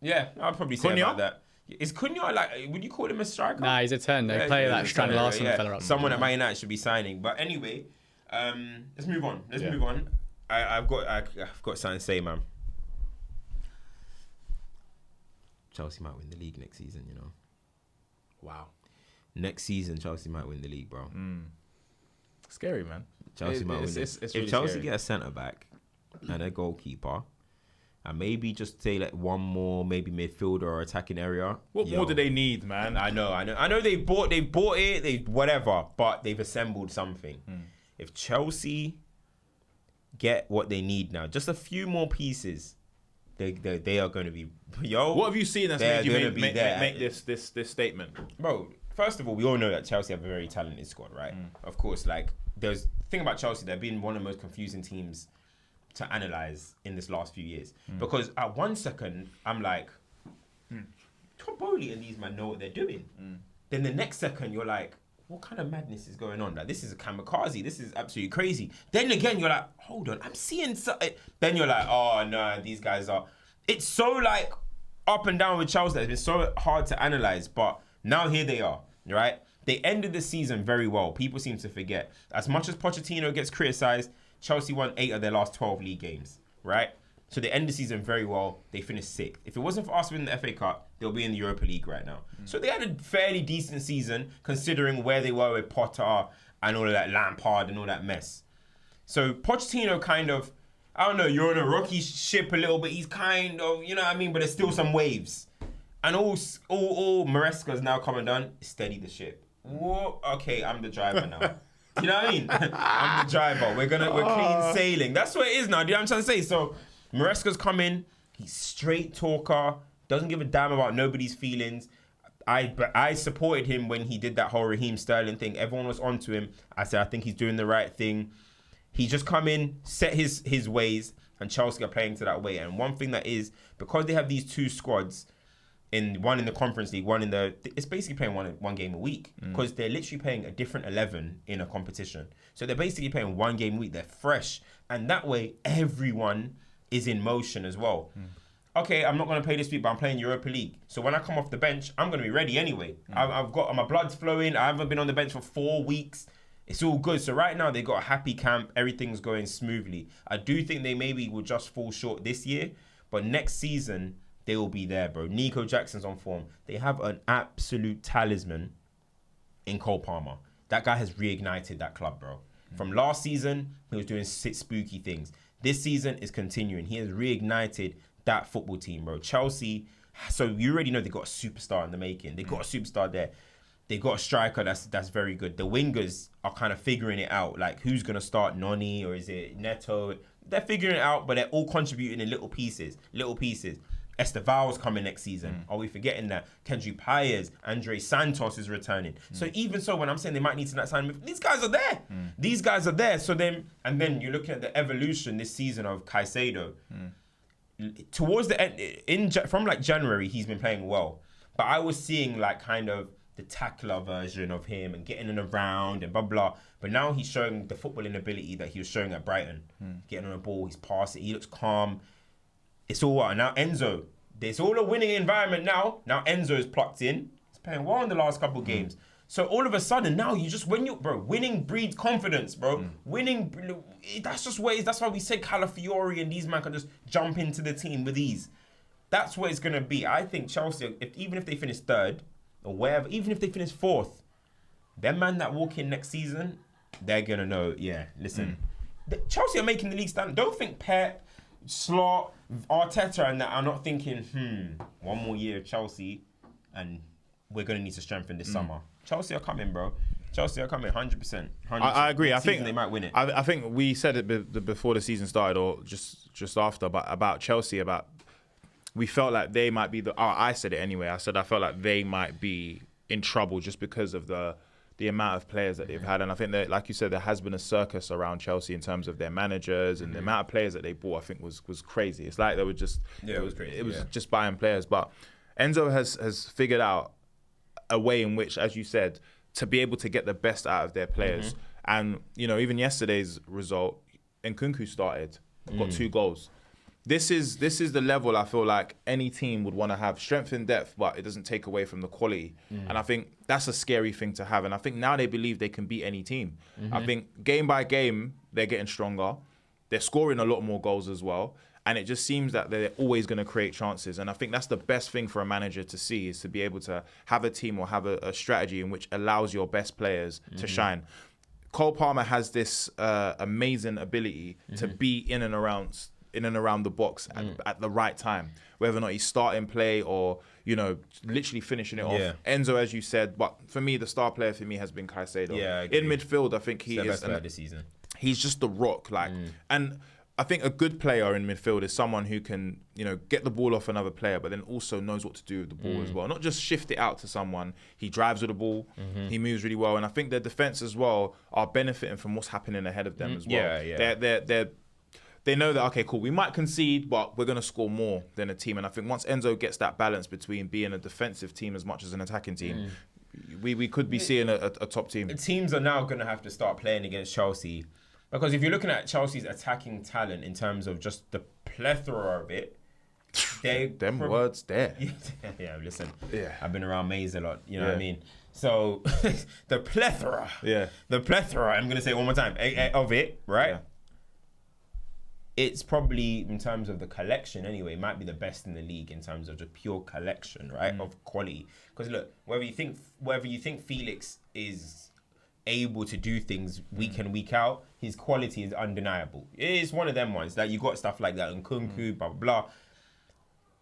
A: Yeah, I'll probably say
B: Cunha?
A: about that. Is Cunha like? Would you call him a striker?
C: Nah, he's a 10. They play that Strand Larson fella up.
A: Someone at Man United should be signing. But anyway, let's move on. Move on. I've got something to say, man. Chelsea might win the league next season. You know.
B: Wow.
A: Next season, Chelsea might win the league, bro.
B: Scary, man.
A: Chelsea might win.
B: It's
A: If
B: really
A: Chelsea
B: scary.
A: get a centre back and a goalkeeper. And maybe just say like one more, maybe midfielder or attacking area.
B: What more do they need, man?
A: I know they bought it, whatever, but they've assembled something. If Chelsea get what they need now, just a few more pieces, they are going to be.
B: What have you seen that's made you make this statement,
A: bro? First of all, we all know that Chelsea have a very talented squad, right? Of course, like there's the thing about Chelsea, they've been one of the most confusing teams to analyze in this last few years, because at one second I'm like, Todd Bowley and these men know what they're doing. Then the next second you're like, what kind of madness is going on? Like, this is a kamikaze. This is absolutely crazy. Then again you're like, hold on, I'm seeing something. Then you're like, oh no, these guys are. It's so like up and down with Chelsea. That it's been so hard to analyze, but now here they are, right? They ended the season very well. People seem to forget. As much as Pochettino gets criticised, Chelsea won 8 of their last 12 league games, right? So they end the season very well. They finished 6th. If it wasn't for us winning the FA Cup, they'll be in the Europa League right now. So they had a fairly decent season considering where they were with Potter and all of that Lampard and all that mess. So Pochettino kind of, I don't know, you're on a rocky ship a little bit. He's kind of, you know what I mean? But there's still some waves. And all Maresca's now come and done, steady the ship. Whoa, okay, I'm the driver now. You know what I mean? I'm the driver. We're clean sailing. That's what it is now. Do you know what I'm trying to say? So Maresca's come in. He's straight talker. Doesn't give a damn about nobody's feelings. I supported him when he did that whole Raheem Sterling thing. Everyone was onto him. I said, I think he's doing the right thing. He just come in, set his ways, and Chelsea are playing to that way. And one thing that is, because they have these 2 squads, one in the Conference League, one in it's basically playing one game a week, because they're literally playing a different 11 in a competition. So they're basically playing 1 game a week. They're fresh. And that way, everyone is in motion as well. Okay, I'm not going to play this week, but I'm playing Europa League. So when I come off the bench, I'm going to be ready anyway. I've got my blood's flowing. I haven't been on the bench for 4 weeks. It's all good. So right now they got a happy camp. Everything's going smoothly. I do think they maybe will just fall short this year, but next season they will be there, bro. Nico Jackson's on form. They have an absolute talisman in Cole Palmer. That guy has reignited that club, bro. From last season, he was doing spooky things. This season is continuing. He has reignited that football team, bro. Chelsea, so you already know they got a superstar in the making. They got a superstar there. They got a striker that's very good. The wingers are kind of figuring it out. Like, who's going to start, Noni or is it Neto? They're figuring it out, but they're all contributing in little pieces. Esteval's coming next season. Are we forgetting that? Utd Players, Andre Santos is returning. So even so, when I'm saying they might need to sign him, these guys are there. These guys are there. So then you're looking at the evolution this season of Caicedo. Towards the end, from like January, he's been playing well. But I was seeing like kind of the tackler version of him and getting in around and blah, blah. But now he's showing the footballing ability that he was showing at Brighton. Getting on the ball, he's passing, he looks calm. It's all right. Now Enzo, there's all a winning environment now. Now Enzo is plucked in. He's playing well in the last couple of games. So all of a sudden now you just, winning breeds confidence, bro. Winning, that's just what it is. That's why we say Calafiori and these men can just jump into the team with ease. That's what it's going to be. I think Chelsea, even if they finish third or wherever, even if they finish fourth, them man that walk in next season, they're going to know, listen, Chelsea are making the league stand. Don't think Pep, Slot, Arteta and that are not thinking, one more year of Chelsea and we're going to need to strengthen this summer. Chelsea are coming, bro. Chelsea are coming 100%.
B: I agree. I think
A: they might win it.
B: I think we said it before the season started or just after about Chelsea, we felt like they might be I said it anyway. I felt like they might be in trouble just because of the amount of players that they've had. And I think that, like you said, there has been a circus around Chelsea in terms of their managers and the amount of players that they bought, I think was crazy. It's like they were just,
A: it was crazy.
B: It was just buying players. But Enzo has figured out a way in which, as you said, to be able to get the best out of their players. And, even yesterday's result, Nkunku started, got 2 goals. This is the level I feel like any team would want to have. Strength and depth, but it doesn't take away from the quality. And I think that's a scary thing to have. And I think now they believe they can beat any team. I think game by game, they're getting stronger. They're scoring a lot more goals as well. And it just seems that they're always going to create chances. And I think that's the best thing for a manager to see, is to be able to have a team or have a strategy in which allows your best players to shine. Cole Palmer has this amazing ability to be in and around the box at the right time, whether or not he's starting play or, literally finishing it off. Enzo, as you said, but for me, the star player for me has been Caicedo. In midfield, I think he is the
A: best player this season.
B: He's just the rock, and I think a good player in midfield is someone who can, get the ball off another player, but then also knows what to do with the ball as well. Not just shift it out to someone. He drives with the ball. He moves really well, and I think their defense as well are benefiting from what's happening ahead of them as well. They know that, okay, cool, we might concede, but we're going to score more than a team. And I think once Enzo gets that balance between being a defensive team as much as an attacking team, we could be seeing a top team.
A: Teams are now going to have to start playing against Chelsea. Because if you're looking at Chelsea's attacking talent in terms of just the plethora of it,
B: words there.
A: Listen. I've been around Maze a lot, you know what I mean? So, the plethora. The plethora, I'm going to say it one more time, of it, right? Yeah. It's probably, in terms of the collection anyway, might be the best in the league in terms of just pure collection, right, of quality. Because look, whether you think Felix is able to do things week in, week out, his quality is undeniable. It is one of them ones that you got stuff like that, and Nkunku, blah, blah, blah.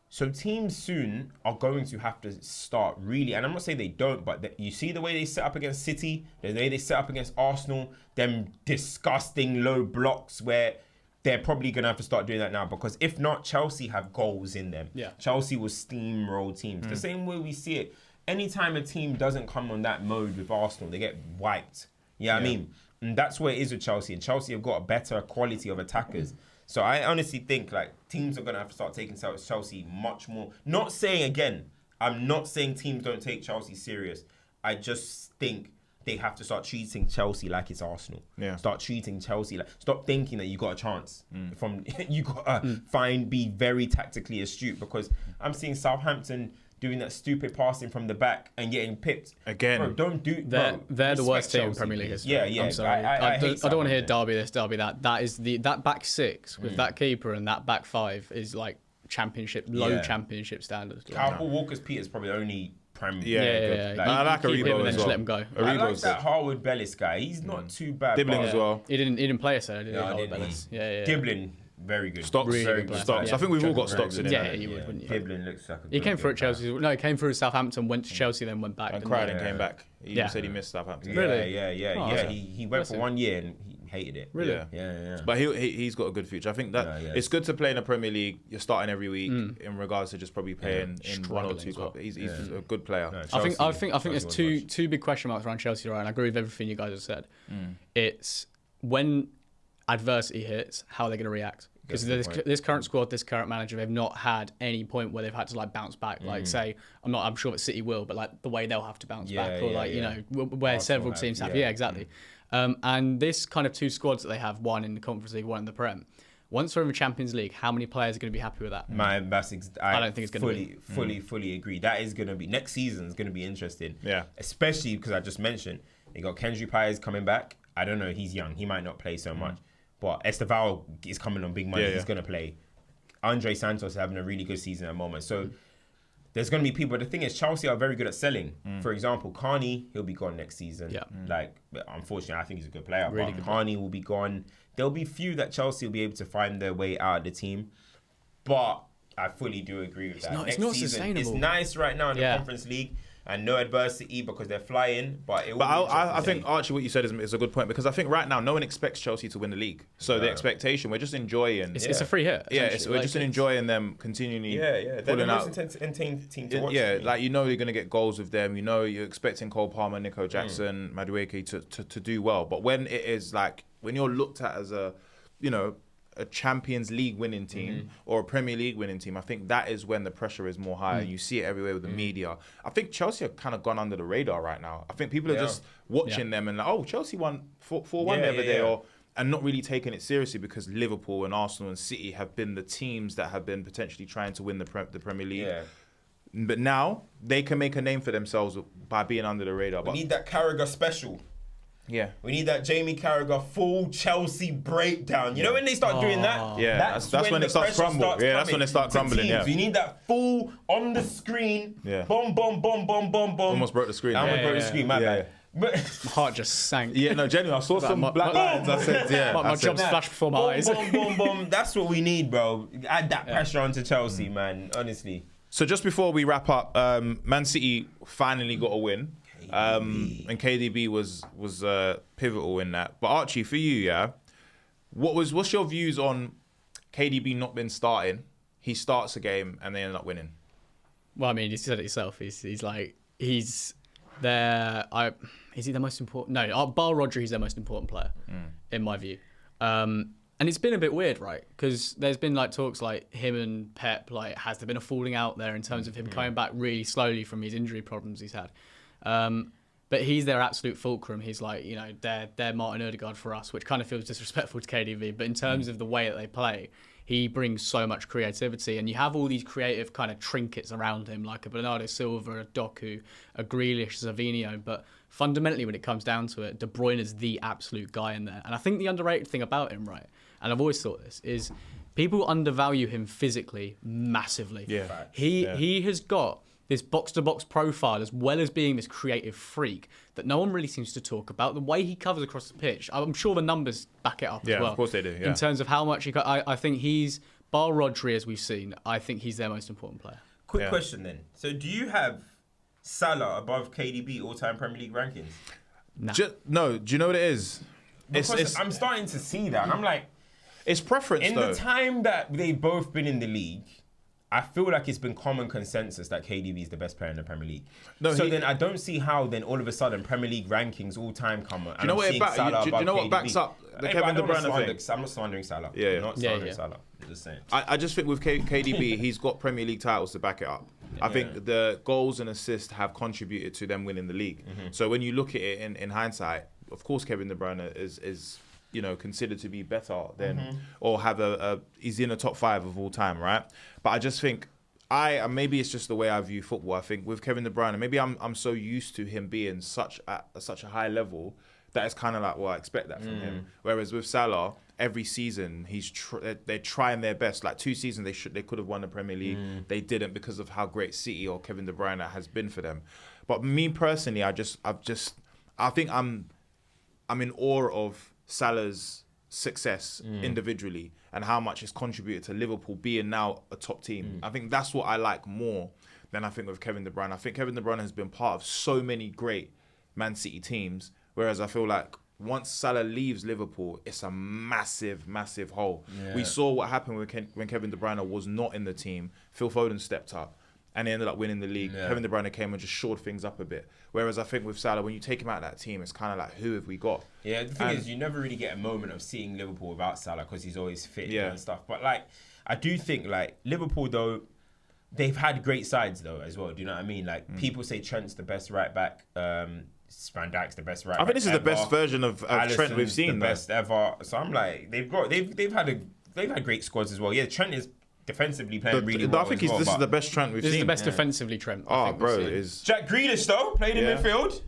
A: So teams soon are going to have to start really, and I'm not saying they don't, but you see the way they set up against City, the way they set up against Arsenal, them disgusting low blocks where they're probably going to have to start doing that now, because if not, Chelsea have goals in them. Chelsea will steamroll teams. The same way we see it. Anytime a team doesn't come on that mode with Arsenal, they get wiped. You know what I mean? And that's where it is with Chelsea. And Chelsea have got a better quality of attackers. So I honestly think teams are going to have to start taking Chelsea much more. Not saying, again, I'm not saying teams don't take Chelsea serious. I just think they have to start treating Chelsea like it's Arsenal. Start treating Chelsea stop thinking that you got a chance. You got to be very tactically astute, because I'm seeing Southampton doing that stupid passing from the back and getting pipped.
B: Again.
A: Bro, don't do.
C: They're the worst team in
A: Chelsea,
C: Premier League
A: please.
C: history.
A: Yeah.
C: I'm sorry.
A: I
C: I don't want to hear
A: Southampton.
C: Derby this, Derby that. That back six with that keeper and that back five is like low championship standards.
A: Paul Walker-Peters probably only Prem.
B: Yeah.
A: Like,
B: I like
C: keep him
B: Aribo
C: and then
B: as
C: just
B: well.
C: let him go.
A: I like
B: Aribo's
A: that
B: good.
A: Harwood Bellis guy. He's not too bad.
B: Dibbling
A: but-
B: as well.
C: He didn't play us, did he?
A: No,
C: Howard
A: didn't
C: Bellis.
A: he?
C: Yeah.
A: Dibbling, very good.
B: Stocks,
C: Really
B: very
C: good
B: good.
C: player.
B: Stocks.
C: Yeah.
B: I think we've all got
A: Very
B: stocks in
A: good.
B: it.
C: Yeah, you would, wouldn't you?
A: Dibbling looks like a
C: He
A: good
C: came through at
A: player.
C: Chelsea. No, he came through at Southampton, went to Chelsea, then went back.
B: And
C: didn't
B: cried
C: he?
B: and came back. He
C: Yeah.
B: said he missed Southampton.
C: Really?
A: Yeah.
C: Oh, okay.
A: He went for 1 year and he hated it.
C: Really?
B: Yeah.
A: Yeah.
B: But he's got a good future. I think that
A: Yeah.
B: it's good to play in the Premier League. You're starting every week in regards to just probably playing in one or
C: Struggling
B: two
C: as well.
B: cups. He's a good player.
A: No,
C: I think
A: Chelsea
C: there's
A: was
C: two big question marks around Chelsea, right? And I agree with everything you guys have said. It's when adversity hits, how they're going to react. Because this current squad, this current manager, they've not had any point where they've had to like bounce back. Like say, I'm sure that City will, but like the way they'll have to bounce back, or like you know where several teams have. Yeah, exactly. And this kind of two squads that they have, one in the Conference League, one in the Prem. Once they're in the Champions League, how many players are going to be happy with that?
A: I
C: don't think it's going to be.
A: fully agree. That is going to be next season is going to be interesting.
B: Yeah.
A: Especially because I just mentioned they got Kendry Pires coming back. I don't know. He's young. He might not play so much. But Estevao is coming on big money. He's going to play. Andre Santos is having a really good season at the moment. So there's going to be people. But the thing is, Chelsea are very good at selling. For example, Carney, he'll be gone next season.
C: Yeah.
A: Like, unfortunately, I think he's a good player.
C: Really
A: but
C: good
A: Carney will be gone. There'll be few that Chelsea will be able to find their way out of the team. But I fully do agree with that.
C: It's not sustainable.
A: It's nice right now in the
C: Yeah.
A: Conference League. And no adversity because they're flying, but it will
B: But
A: be
B: I
A: interesting
B: think
A: to see.
B: Archie, what you said is a good point because I think right now no one expects Chelsea to win the league. So the expectation, we're just enjoying.
C: It's a free hit.
B: Yeah,
C: essentially.
B: we're
C: Like,
B: just enjoying them continually.
A: They're the
B: pulling
A: most
B: out.
A: intense team to watch.
B: Yeah, like you know you're gonna get goals with them. You know you're expecting Cole Palmer, Nico Jackson, Madueke to do well. But when it is like when you're looked at as a Champions League winning team or a Premier League winning team, I think that is when the pressure is more high. You see it everywhere with the media. I think Chelsea have kind of gone under the radar right now. I think people are just watching them and like, oh, Chelsea won 4-1 the other day, and not really taking it seriously because Liverpool and Arsenal and City have been the teams that have been potentially trying to win the Premier League.
A: Yeah.
B: But now they can make a name for themselves by being under the radar.
A: We
B: But
A: need that Carragher special.
B: yeah.
A: We need that Jamie Carragher full Chelsea breakdown. You know when they start doing that?
B: Yeah, that's when
A: the
B: it starts
A: pressure
B: crumble. Yeah, that's
A: coming
B: when it starts
A: to
B: crumbling,
A: teams.
B: yeah.
A: We need that full on the screen.
B: Yeah.
A: Boom, boom, boom, boom, boom, boom.
B: Almost broke the screen.
A: I almost
B: Yeah,
A: broke the screen, my bad. But
C: My heart just sank.
B: Yeah, no, genuinely, I saw some black lines. I said, yeah.
C: My
B: I said,
C: job's flashed before my eyes.
A: boom, boom, boom. That's what we need, bro. Add that pressure onto Chelsea, man. Honestly.
B: So just before we wrap up, Man City finally got a win. And KDB was pivotal in that. But Archie, for you, what's your views on KDB not been starting? He starts a game and they end up winning.
C: Well, I mean, you said it yourself. He's there. Is he the most important? No, bar Rodri, he's their most important player, in my view. And it's been a bit weird, right? Because there's been like talks like him and Pep, like has there been a falling out there in terms of him coming back really slowly from his injury problems he's had? But he's their absolute fulcrum. He's like, you know, they're Martin Odegaard for us, which kind of feels disrespectful to KDB. But in terms of the way that they play, he brings so much creativity. And you have all these creative kind of trinkets around him, like a Bernardo Silva, a Doku, a Grealish, a Savinho. But fundamentally, when it comes down to it, De Bruyne is the absolute guy in there. And I think the underrated thing about him, right, and I've always thought this, is people undervalue him physically massively.
B: Yeah.
C: He has got this box-to-box profile as well as being this creative freak that no one really seems to talk about. The way he covers across the pitch, I'm sure the numbers back it up as well.
B: Yeah, of course they do, yeah.
C: In terms of how much I think he's, bar Rodri as we've seen, I think he's their most important player.
A: Quick question then. So do you have Salah above KDB all-time Premier League rankings?
B: No, do you know what it is?
A: Because I'm starting to see that. And I'm like,
B: It's preference,
A: in
B: though.
A: the time that they've both been in the league, I feel like it's been common consensus that KDB is the best player in the Premier League.
B: No,
A: so then I don't see how then all of a sudden Premier League rankings all time come.
B: Do you know what backs up the Kevin De Bruyne thing?
A: I'm not slandering Salah.
B: Yeah, yeah.
A: I'm not slandering Salah. I'm just saying.
B: I just think with KDB, he's got Premier League titles to back it up. I think the goals and assists have contributed to them winning the league. So when you look at it in hindsight, of course Kevin De Bruyne is considered to be better than or have he's in the top 5 of all time, right? But I just think maybe it's just the way I view football. I think with Kevin De Bruyne, maybe I'm so used to him being such a high level that it's kind of like, well, I expect that from him. Whereas with Salah, every season they're trying their best. Like 2 seasons they could have won the Premier League. They didn't because of how great City or Kevin De Bruyne has been for them. But me personally, I think I'm in awe of Salah's success individually and how much it's contributed to Liverpool being now a top team. I think that's what I like more than I think with Kevin De Bruyne. I think Kevin De Bruyne has been part of so many great Man City teams, whereas I feel like once Salah leaves Liverpool, it's a massive, massive hole. Yeah. We saw what happened when Kevin De Bruyne was not in the team. Phil Foden stepped up and they ended up winning the league. Yeah. Kevin De Bruyne came and just shored things up a bit. Whereas I think with Salah, when you take him out of that team, it's kind of like, who have we got?
A: Yeah, the thing is, you never really get a moment of seeing Liverpool without Salah because he's always fit and stuff. But like, I do think like Liverpool though, they've had great sides though as well. Do you know what I mean? Like people say Trent's the best right back. Van Dijk's the best right back.
B: I think this is the best version of Trent we've seen.
A: The best ever. So I'm like, they've had great squads as well. Yeah, Trent is defensively playing really well.
B: I think this is the best Trent we've seen.
C: This is the best defensively Trent.
B: Oh, bro, it is.
A: Jack Grealish though played in midfield.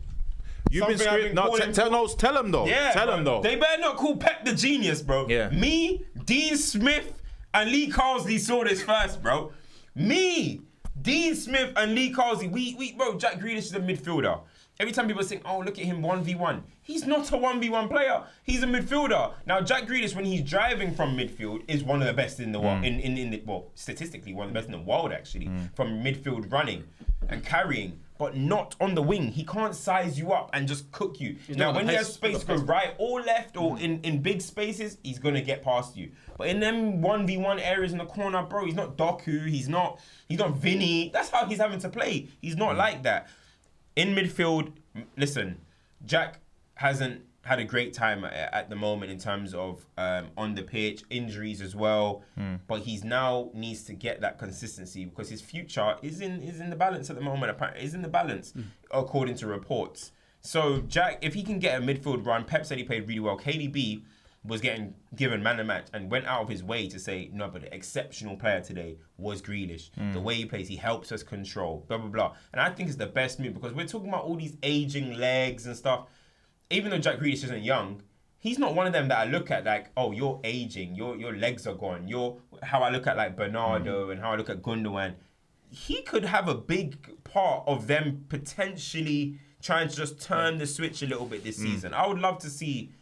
B: You've been screaming. No, tell him though.
A: Yeah,
B: tell him though.
A: They better not call Pep the genius, bro.
B: Yeah.
A: Me, Dean Smith, and Lee Carsley saw this first, bro. Me, Dean Smith, and Lee Carsley. Bro, Jack Grealish is a midfielder. Every time people think, oh, look at him 1v1. He's not a 1v1 player. He's a midfielder. Now, Jack Grealish, when he's driving from midfield, is one of the best in the world. Well, statistically, one of the best in the world, actually, from midfield running and carrying, but not on the wing. He can't size you up and just cook you. Now, when he has space to go right or left or in big spaces, he's going to get past you. But in them 1v1 areas in the corner, bro, he's not Doku. He's not Vinny. That's how he's having to play. He's not like that. In midfield, listen, Jack hasn't had a great time at the moment in terms of on the pitch, injuries as well. But he's now needs to get that consistency because his future is in the balance at the moment. Apparently, is in the balance according to reports. So Jack, if he can get a midfield run, Pep said he played really well. KDB was getting given man of the match and went out of his way to say, no, but the exceptional player today was Grealish. The way he plays, he helps us control, blah, blah, blah. And I think it's the best move because we're talking about all these aging legs and stuff. Even though Jack Grealish isn't young, he's not one of them that I look at like, oh, you're aging, your legs are gone. You're how I look at like Bernardo and how I look at Gundogan. He could have a big part of them potentially trying to just turn the switch a little bit this season. I would love to see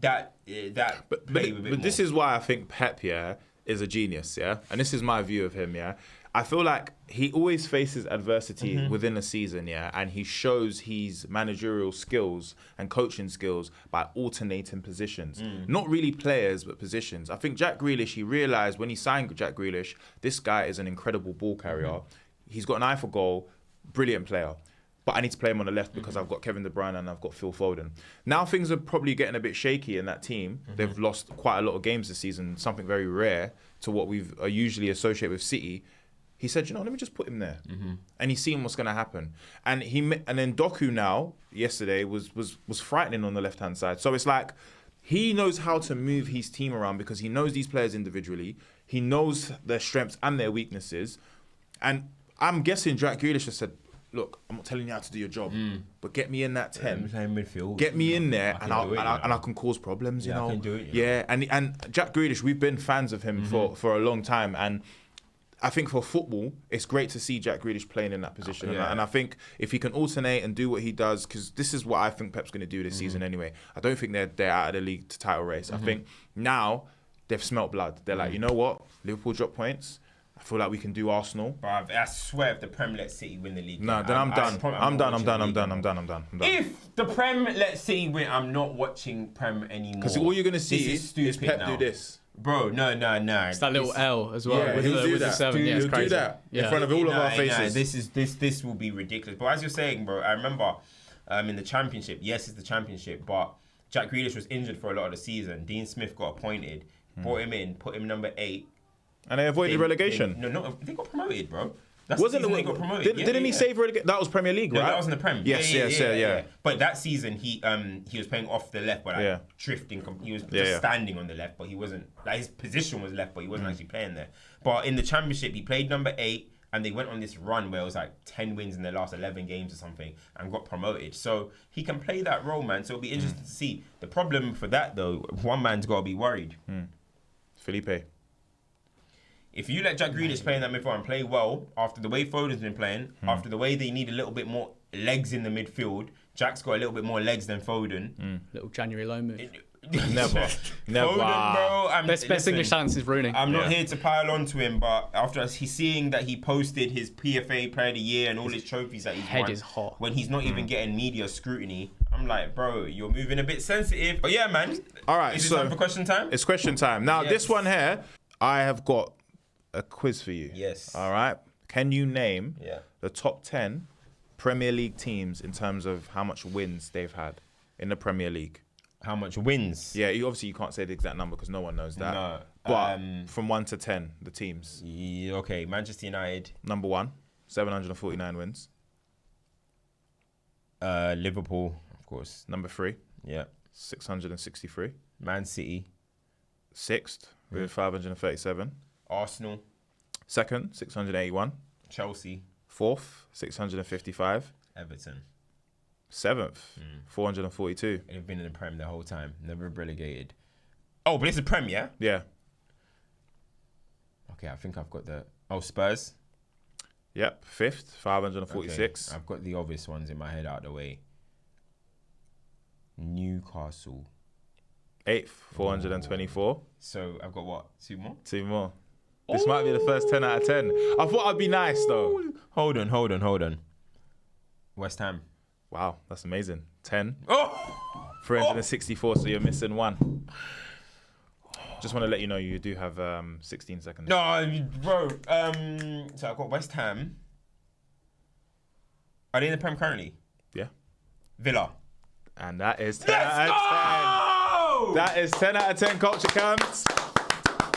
A: that play with it more.
B: This is why I think Pep, is a genius, and this is my view of him, I feel like he always faces adversity within a season, and he shows his managerial skills and coaching skills by alternating positions. Not really players, but positions. I think Jack Grealish, he realised when he signed Jack Grealish, this guy is an incredible ball carrier. He's got an eye for goal, brilliant player. But I need to play him on the left because I've got Kevin De Bruyne and I've got Phil Foden. Now things are probably getting a bit shaky in that team. They've lost quite a lot of games this season, something very rare to what we've usually associated with City. He said, let me just put him there. And he's seen what's going to happen. And then Doku now, yesterday, was frightening on the left-hand side. So it's like, he knows how to move his team around because he knows these players individually. He knows their strengths and their weaknesses. And I'm guessing Jack Grealish has said, look, I'm not telling you how to do your job, but get me in that 10.
A: Midfield.
B: Get me in there, and I can cause problems. I can do it. And Jack Grealish, we've been fans of him for a long time, and I think for football, it's great to see Jack Grealish playing in that position. And I think if he can alternate and do what he does, because this is what I think Pep's going to do this season anyway. I don't think they're out of the league to title race. I think now they've smelt blood. They're like, you know what? Liverpool drop points. I feel like we can do Arsenal.
A: But I swear if the Prem let City win the league.
B: No, then I'm done. I'm done.
A: If the Prem let City win, I'm not watching Prem anymore.
B: Because all you're going to see is Pep do this.
A: Bro, no.
C: It's that little L as well.
B: Yeah, he'll do that. He'll do that in front of all of our faces.
A: This will be ridiculous. But as you're saying, bro, I remember in the Championship, yes, it's the Championship, but Jack Grealish was injured for a lot of the season. Dean Smith got appointed, brought him in, put him number 8.
B: And they avoided relegation.
A: They got promoted, bro.
B: Wasn't the they got promoted? Didn't he save relegation? That was Premier League, right?
A: That was in the Prem.
B: Yes, yeah.
A: But that season, he was playing off the left, but drifting. He was just standing on the left, but he wasn't. Like his position was left, but he wasn't actually playing there. But in the Championship, he played number 8, and they went on this run where it was like 10 wins in their last 11 games or something and got promoted. So he can play that role, man. So it'll be interesting to see. The problem for that, though, one man's got to be worried.
B: Felipe.
A: If you let Jack Grealish play in that midfield and play well, after the way Foden's been playing, after the way they need a little bit more legs in the midfield, Jack's got a little bit more legs than Foden.
C: Little January loan move.
B: Never.
A: Foden, bro.
C: Best English talent is Rooney.
A: I'm not here to pile on to him, but after he's seeing that he posted his PFA Player of the Year and all his trophies that he's
C: Head
A: won,
C: is hot.
A: when he's not even getting media scrutiny, I'm like, bro, you're moving a bit sensitive. But yeah, man.
B: All right,
A: Is it
B: so
A: time for question time?
B: it's question time. Now,
A: Yes.
B: this one here, I have got a quiz for you.
A: Yes.
B: All right. Can you name
A: Yeah.
B: the top 10 Premier League teams in terms of how much wins they've had in the Premier League?
A: How much wins?
B: Yeah, obviously you can't say the exact number because no one knows that.
A: No.
B: But from 1 to 10, the teams.
A: Yeah, okay, Manchester United,
B: Number 1, 749 wins.
A: Liverpool, of course.
B: Number 3,
A: Yeah.
B: 663.
A: Man City,
B: 6th with 537.
A: Arsenal,
B: 2nd, 681.
A: Chelsea,
B: 4th, 655.
A: Everton.
B: 7th, 442.
A: They've been in the Prem the whole time, never relegated. Oh, but it's the Prem, yeah?
B: Yeah.
A: Okay, I think I've got the... Oh, Spurs.
B: Yep. 5th, 546.
A: Okay, I've got the obvious ones in my head out of the way. Newcastle.
B: 8th, 424.
A: So I've got what? 2 more?
B: 2 more. This might be the first 10 out of 10. I thought I'd be nice though.
A: Hold on. West Ham.
B: Wow, that's amazing. 10,
A: Oh!
B: 364, so you're missing 1. Just want to let you know you do have 16 seconds.
A: No, bro. So I've got West Ham. Are they in the Prem currently?
B: Yeah.
A: Villa.
B: And that is 10
A: Let's
B: out of 10.
A: go!
B: That is 10 out of 10 culture camps.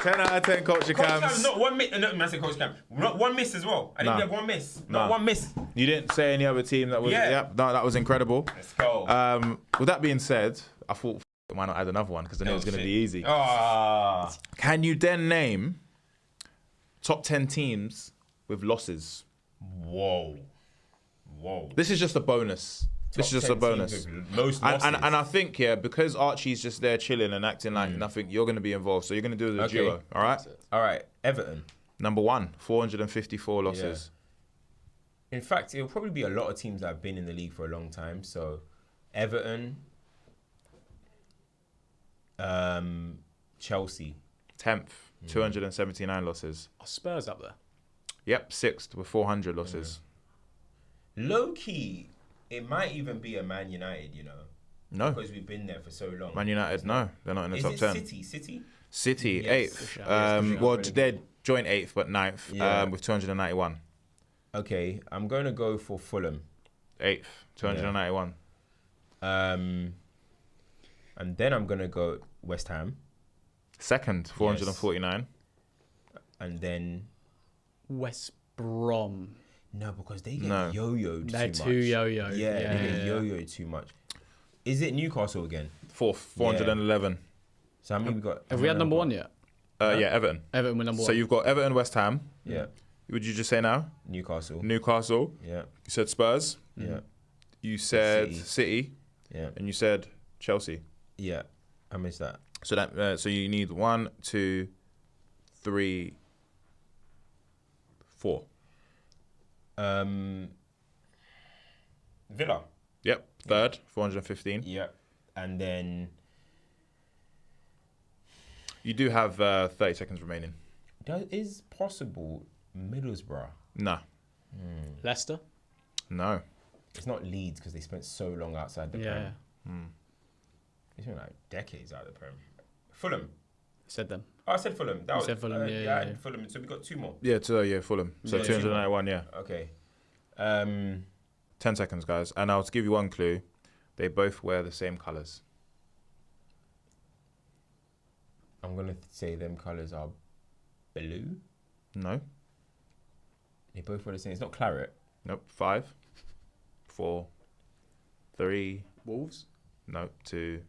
B: 10 out of 10 culture
A: Coach
B: camps.
A: Cam, not one miss. No, I said Coach Cam. Not one miss as well. I didn't
B: Nah.
A: have one miss.
B: Nah.
A: Not one miss.
B: You didn't say any other team that was.
A: Yeah.
B: Yep, no, that was incredible.
A: Let's go.
B: With that being said, I thought why not add another one because I knew it was going to be easy.
A: Ah.
B: Can you then name top 10 teams with losses?
A: Whoa.
B: This is just a bonus. This is just a bonus.
A: Most losses.
B: And I think, because Archie's just there chilling and acting like nothing, you're going to be involved. So you're going to do the
A: Okay.
B: duo, all right?
A: All right, Everton.
B: Number 1, 454 losses.
A: In fact, it'll probably be a lot of teams that have been in the league for a long time. So, Everton, Chelsea.
B: 10th, 279 losses.
C: Are Spurs up there?
B: Yep, 6th with 400 losses.
A: Low key, it might even be a Man United,
B: No.
A: because we've been there for so long.
B: Man United, no. They're not in the
A: Is
B: top
A: it
B: 10.
A: City?
B: City,
A: Yes,
B: 8th.
A: for sure. Yes,
B: Well,
A: for sure.
B: they're joint 8th, but 9th
A: Yeah.
B: with 291.
A: Okay, I'm going to go for Fulham.
B: 8th, 291.
A: And then I'm going to go West Ham.
B: 2nd, 449.
A: And then...
C: West Brom.
A: No, because they get
B: No.
A: yo-yoed too
C: They're
A: much.
C: too yo-yo.
A: Yeah, they get yo-yoed too much. Is it Newcastle again?
B: 4th, 411.
A: So how many we got?
C: Have we had number 1 yet?
B: Yeah, Everton.
C: Everton were number 1.
B: So you've got Everton, West Ham.
A: Yeah.
B: Would you just say now?
A: Newcastle.
B: Newcastle.
A: Yeah.
B: You said Spurs.
A: Yeah.
B: You said
A: City.
B: City.
A: Yeah.
B: And you said Chelsea.
A: Yeah. I missed that.
B: So that so you need 1, 2, 3, 4.
A: Villa.
B: Yep. 3rd, 415.
A: Yeah. And then
B: You do have 30 seconds remaining.
A: is possible Middlesbrough.
B: No.
C: Leicester.
B: No.
A: It's not Leeds because they spent so long outside the
C: Yeah.
A: Prem. They spent like decades out of the Prem. Fulham.
C: Said them.
A: Oh, I said Fulham. That
C: You
A: was,
C: said Fulham,
A: I
C: yeah.
A: had Fulham. So we got 2 more.
B: Yeah, Fulham. So
A: Yeah,
B: 291, yeah.
A: Okay.
B: 10 seconds, guys. And I'll give you one clue. They both wear the same colours.
A: I'm gonna say them colours are blue.
B: No.
A: They both wear the same. It's not claret.
B: Nope. 5, 4, 3,
C: Wolves.
B: no, 2,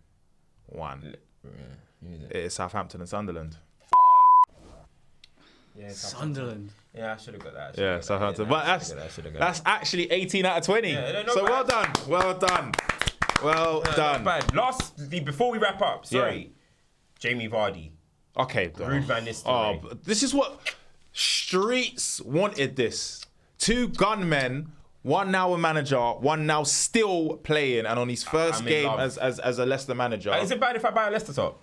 B: 1.
A: Yeah,
B: It is Southampton and Sunderland.
A: Yeah,
C: Sunderland.
A: Yeah, I should have got that.
B: Yeah, Southampton. But that's actually 18 out of 20.
A: Yeah, no,
B: so
A: bad.
B: well done. Well done. Well done.
A: Not bad. Lastly, before we wrap up, sorry, Jamie Vardy.
B: Okay.
A: Ruud van Nistelrooy.
B: Oh, this is what Streets wanted this. 2 gunmen, one now a manager, one now still playing, and on his first game as a Leicester manager.
A: Is it bad if I buy a Leicester top?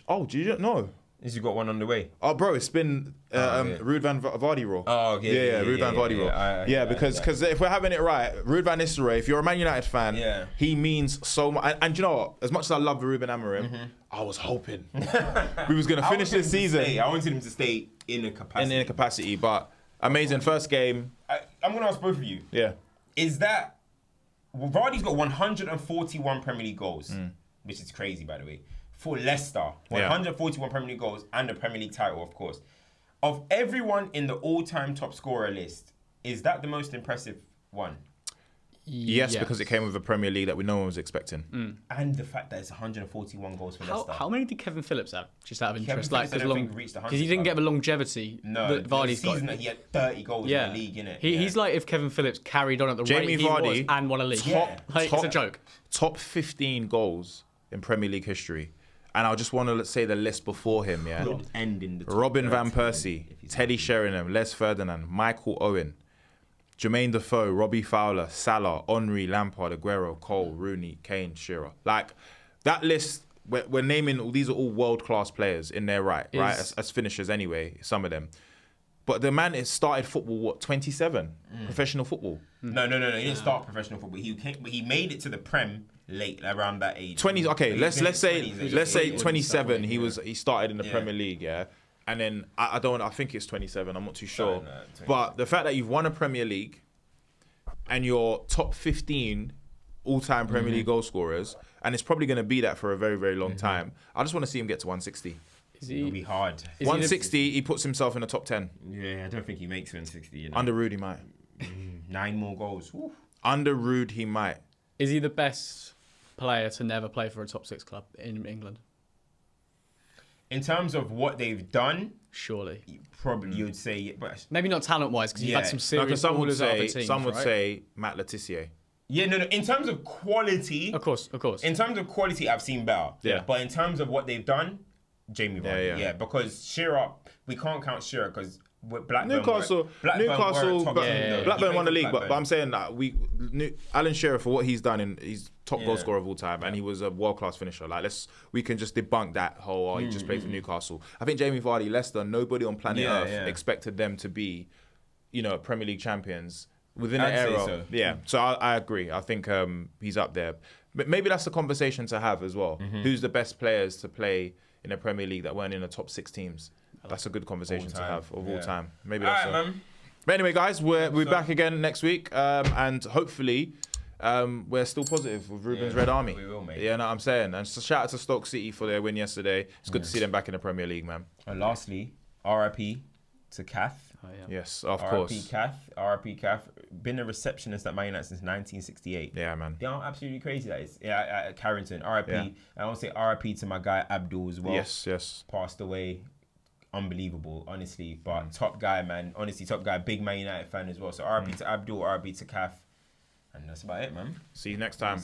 B: Oh, do you know?
A: Is you got one on the way?
B: Oh, bro, it's been Ruud van Vardy rule.
A: Oh, okay.
B: Yeah, Ruud van Vardy rule. Yeah, because if we're having it right, Ruud van Nistelrooy, if you're a Man United fan, he means so much. And you know what? As much as I love Ruben Amorim, I was hoping we was going to finish this season.
A: I wanted him to stay in a capacity.
B: In a capacity, but amazing first game.
A: I'm going to ask both of you.
B: Yeah.
A: Is that... Well, Vardy's got 141 Premier League goals, which is crazy, by the way. For Leicester, 141 Premier League goals and a Premier League title, of course. Of everyone in the all-time top scorer list, is that the most impressive one?
B: Yes, because it came with a Premier League that no one was expecting.
A: And the fact that it's 141 goals for Leicester.
C: How many did Kevin Phillips have? Just out of interest.
A: Phillips, I don't think reached 100.
C: Because he didn't get the longevity that Vardy's got.
A: That he had 30 goals in the league, innit?
C: He's like if Kevin Phillips carried on at the rate he was and won a league. It's a joke.
B: Top 15 goals in Premier League history. And I just want to say the list before him, Robin van Persie, Teddy Sheringham, Les Ferdinand, Michael Owen, Jermaine Defoe, Robbie Fowler, Salah, Henry, Lampard, Aguero, Cole, Rooney, Kane, Shearer. Like, that list, we're naming, these are all world-class players in their right? As finishers anyway, some of them. But the man has started football, 27? Professional football?
A: No. He didn't start professional football. He made it to the Prem late, around that age.
B: 20. Okay, let's say 27. He started in the Premier League, and then I think it's 27. I'm not too sure. But the fact that you've won a Premier League and you're top 15 all-time Premier League goal scorers, and it's probably going to be that for a very, very long time. I just want to see him get to 160.
A: It'll be hard.
B: 160, he puts himself in the top 10.
A: Yeah, I don't think he makes 160. You know?
B: Under Ruud, he might.
A: 9 more goals. Woo.
B: Under Ruud, he might.
C: Is he the best player to never play for a top 6 club in England?
A: In terms of what they've done,
C: surely.
A: Probably you'd say, but
C: maybe not talent-wise because you've had some serious ballers out of the teams,
B: some would say Matt Letizia.
A: Yeah, no. In terms of quality,
C: of course.
A: In terms of quality, I've seen better.
B: Yeah.
A: But in terms of what they've done, Jamie Vardy. Yeah, because Shearer, we can't count Shearer because Blackburn
B: won the league, but I'm saying that Alan Shearer, for what he's done, he's top goal scorer of all time, and he was a world class finisher. Like we can just debunk that whole he just played for Newcastle. I think Jamie Vardy, Leicester, nobody on planet Earth expected them to be, Premier League champions within an era. So. Yeah, so I agree. I think he's up there. But maybe that's the conversation to have as well. Who's the best players to play in a Premier League that weren't in the top 6 teams? That's a good conversation to have of all time. Maybe that's man. But anyway, guys, we're back again next week, and hopefully we're still positive with Ruben's Red Army.
A: We will, mate.
B: Yeah, know what I'm saying. And so shout out to Stoke City for their win yesterday. It's good to see them back in the Premier League, man.
A: And lastly, RIP to Kath.
C: Oh, yeah.
B: Yes, of course.
A: RIP Kath. Been a receptionist at Man United since 1968.
B: Yeah, man.
A: They are absolutely crazy, that is. Yeah, at Carrington. RIP. Yeah. I want to say RIP to my guy Abdul as well.
B: Yes.
A: Passed away. Unbelievable, honestly. But top guy, man. Honestly, top guy. Big Man United fan as well. So RIP to Abdul, RIP to Kath. And that's about it, man.
B: See you next time.